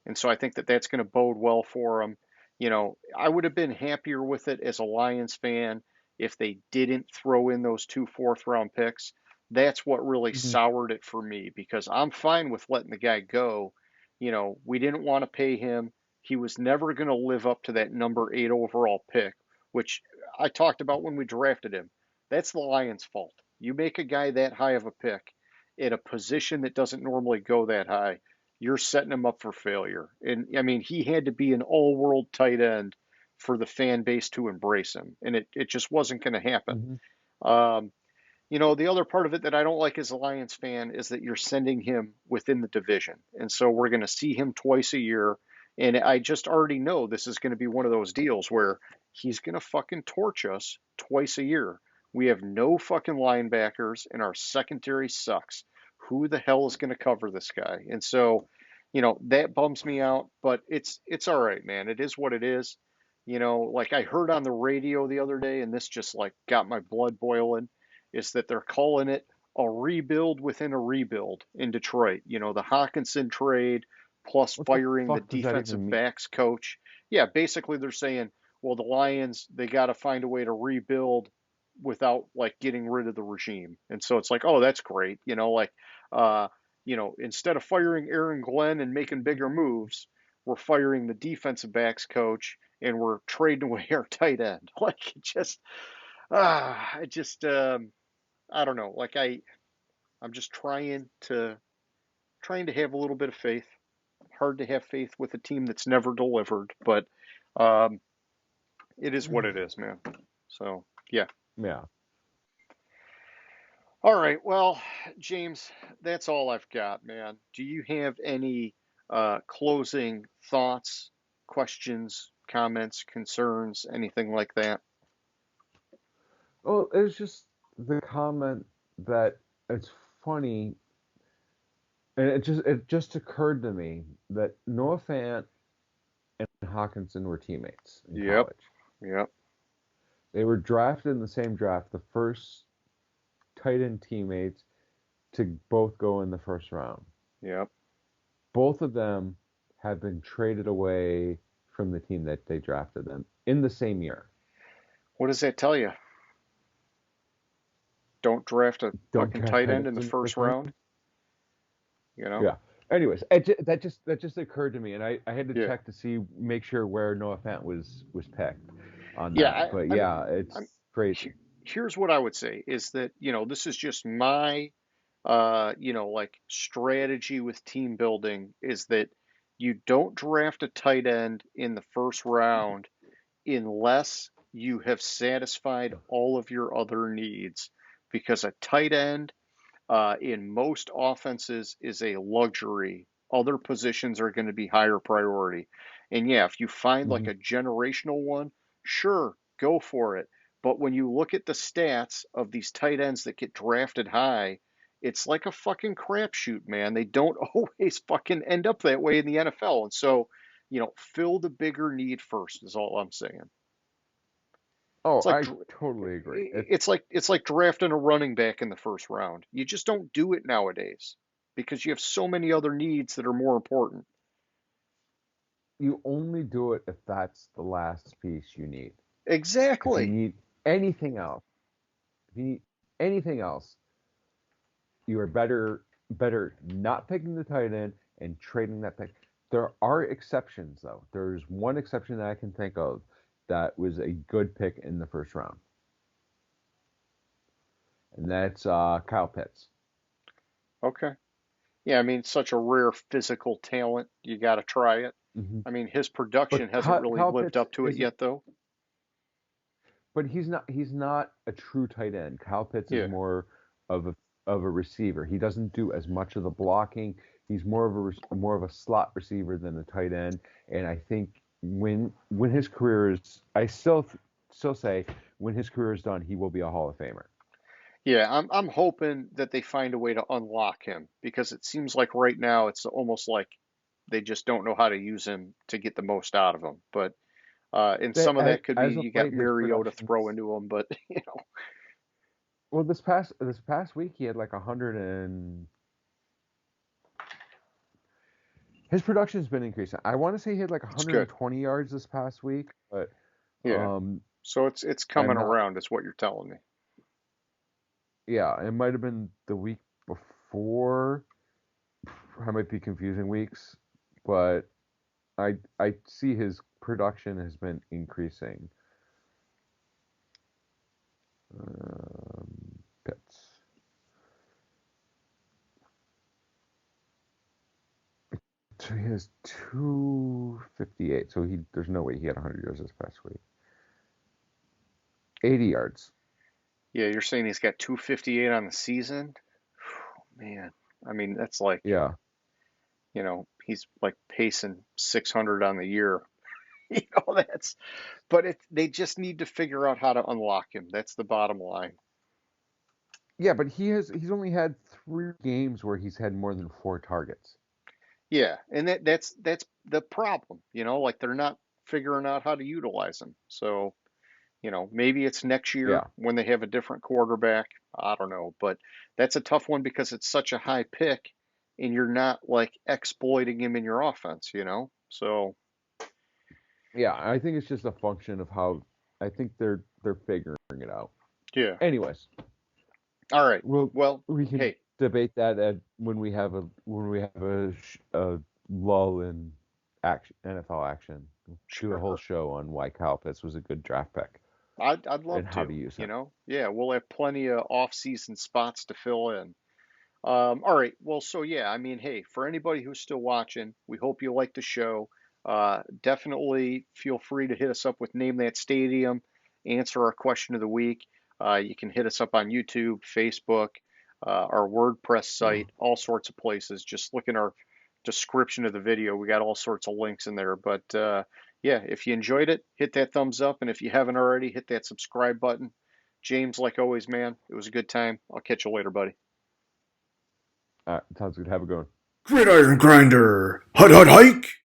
and so I think that that's going to bode well for him. I would have been happier with it as a Lions fan if they didn't throw in those two fourth round picks. That's what really Hmm. soured it for me because I'm fine with letting the guy go. We didn't want to pay him. He was never going to live up to that number 8 overall pick, which I talked about when we drafted him. That's the Lions' fault. You make a guy that high of a pick at a position that doesn't normally go that high, you're setting him up for failure. And I mean, he had to be an all world tight end for the fan base to embrace him. And it just wasn't going to happen. Hmm. Um, the other part of it that I don't like as a Lions fan is that you're sending him within the division. And so we're going to see him twice a year. And I just already know this is going to be one of those deals where he's going to fucking torch us twice a year. We have no fucking linebackers, and our secondary sucks. Who the hell is going to cover this guy? And so, that bums me out, but it's all right, man. It is what it is. Like I heard on the radio the other day, and this just like got my blood boiling, is that they're calling it a rebuild within a rebuild in Detroit. The Hawkinson trade plus What the firing the fuck does that defensive even mean? backs coach. Yeah, basically they're saying, well, the Lions, they got to find a way to rebuild without like getting rid of the regime. And so it's like, oh, that's great. Instead of firing Aaron Glenn and making bigger moves, we're firing the defensive backs coach and we're trading away our tight end. Like it just, I just, I don't know. Like I'm just trying to have a little bit of faith. Hard to have faith with a team that's never delivered, but um, it is what it is, man. So yeah. Yeah. All right. Well, James, that's all I've got, man. Do you have any closing thoughts, questions, comments, concerns, anything like that? Well, it's just the comment that it's funny, and it just occurred to me that Noah Fant and Hawkinson were teammates in Yep. college. Yep. They were drafted in the same draft, the first tight end teammates to both go in the first round. Yep. Both of them have been traded away from the team that they drafted them in the same year. What does that tell you? Don't draft a Don't fucking draft tight tight end in ends the in the first first round. round, you know? Yeah. Anyways, that just occurred to me, and I had to Yeah. check to see make sure where Noah Fant was picked on Yeah. that. But I mean, yeah, I'm, it's crazy. here's what I would say is that, this is just my, like strategy with team building is that you don't draft a tight end in the first round unless you have satisfied all of your other needs. Because a tight end in most offenses is a luxury. Other positions are going to be higher priority. And yeah, if you find like Hmm. a generational one, sure, go for it. But when you look at the stats of these tight ends that get drafted high, it's like a fucking crapshoot, man. They don't always fucking end up that way in the NFL. And so, fill the bigger need first is all I'm saying. Oh, It's like I totally agree. it's like drafting a running back in the first round. You just don't do it nowadays because you have so many other needs that are more important. You only do it if that's the last piece you need. If you Exactly. need anything else, if you need anything else, you are better not picking the tight end and trading that pick. There are exceptions though. There's one exception that I can think of that was a good pick in the first round, and that's Kyle Pitts. Okay. Yeah, I mean, such a rare physical talent. You got to try it. Hmm. I mean, his production But hasn't really Kyle lived Pitts up to it isn't. yet, though. But he's not a true tight end. Kyle Pitts is Yeah. more of a receiver. He doesn't do as much of the blocking. He's more of a slot receiver than a tight end. And I think when his career is, I still say when his career is done, he will be a Hall of Famer. Yeah, I'm hoping that they find a way to unlock him because it seems like right now it's almost like they just don't know how to use him to get the most out of him. But and some That of that could be as of you got late, his Mariota throw productions. into him, but Well, this past week he had like 100 and his production's been increasing. I want to say he had like it's good. 120 yards this past week, but Yeah. um, So it's I'm coming not. around, is what you're telling me. Yeah, it might have been the week before. I might be confusing weeks, but I see his production has been increasing. Pitts. So he has 258. So there's no way he had 100 yards this past week. 80 yards. Yeah, you're saying he's got 258 on the season? Man, I mean that's like, Yeah. he's like pacing 600 on the year. That's but they just need to figure out how to unlock him. That's the bottom line. Yeah, but he's only had 3 games where he's had more than 4 targets. Yeah, and that's the problem, like they're not figuring out how to utilize him. So, maybe it's next year Yeah. when they have a different quarterback. I don't know, but that's a tough one because it's such a high pick and you're not like exploiting him in your offense. So, Yeah, I think it's just a function of how I think they're figuring it out. yeah. Anyways, All right. well, Well, we can hey, debate that when we have a lull in action, NFL action. Do a whole sure. show on why Kyle Pitts was a good draft pick I'd and love how to to, use him. Yeah, we'll have plenty of off-season spots to fill in. All right. Well, so yeah, I mean, hey, for anybody who's still watching, we hope you like the show. Definitely feel free to hit us up with Name That Stadium, answer our question of the week. You can hit us up on YouTube, Facebook. our WordPress site, all sorts of places. Just look in our description of the video. We got all sorts of links in there. But yeah, if you enjoyed it, hit that thumbs up. And if you haven't already, hit that subscribe button. James, like always, man, it was a good time. I'll catch you later, buddy. All right, sounds good. Have a good one. Gridiron Grinder. Hut hut hike.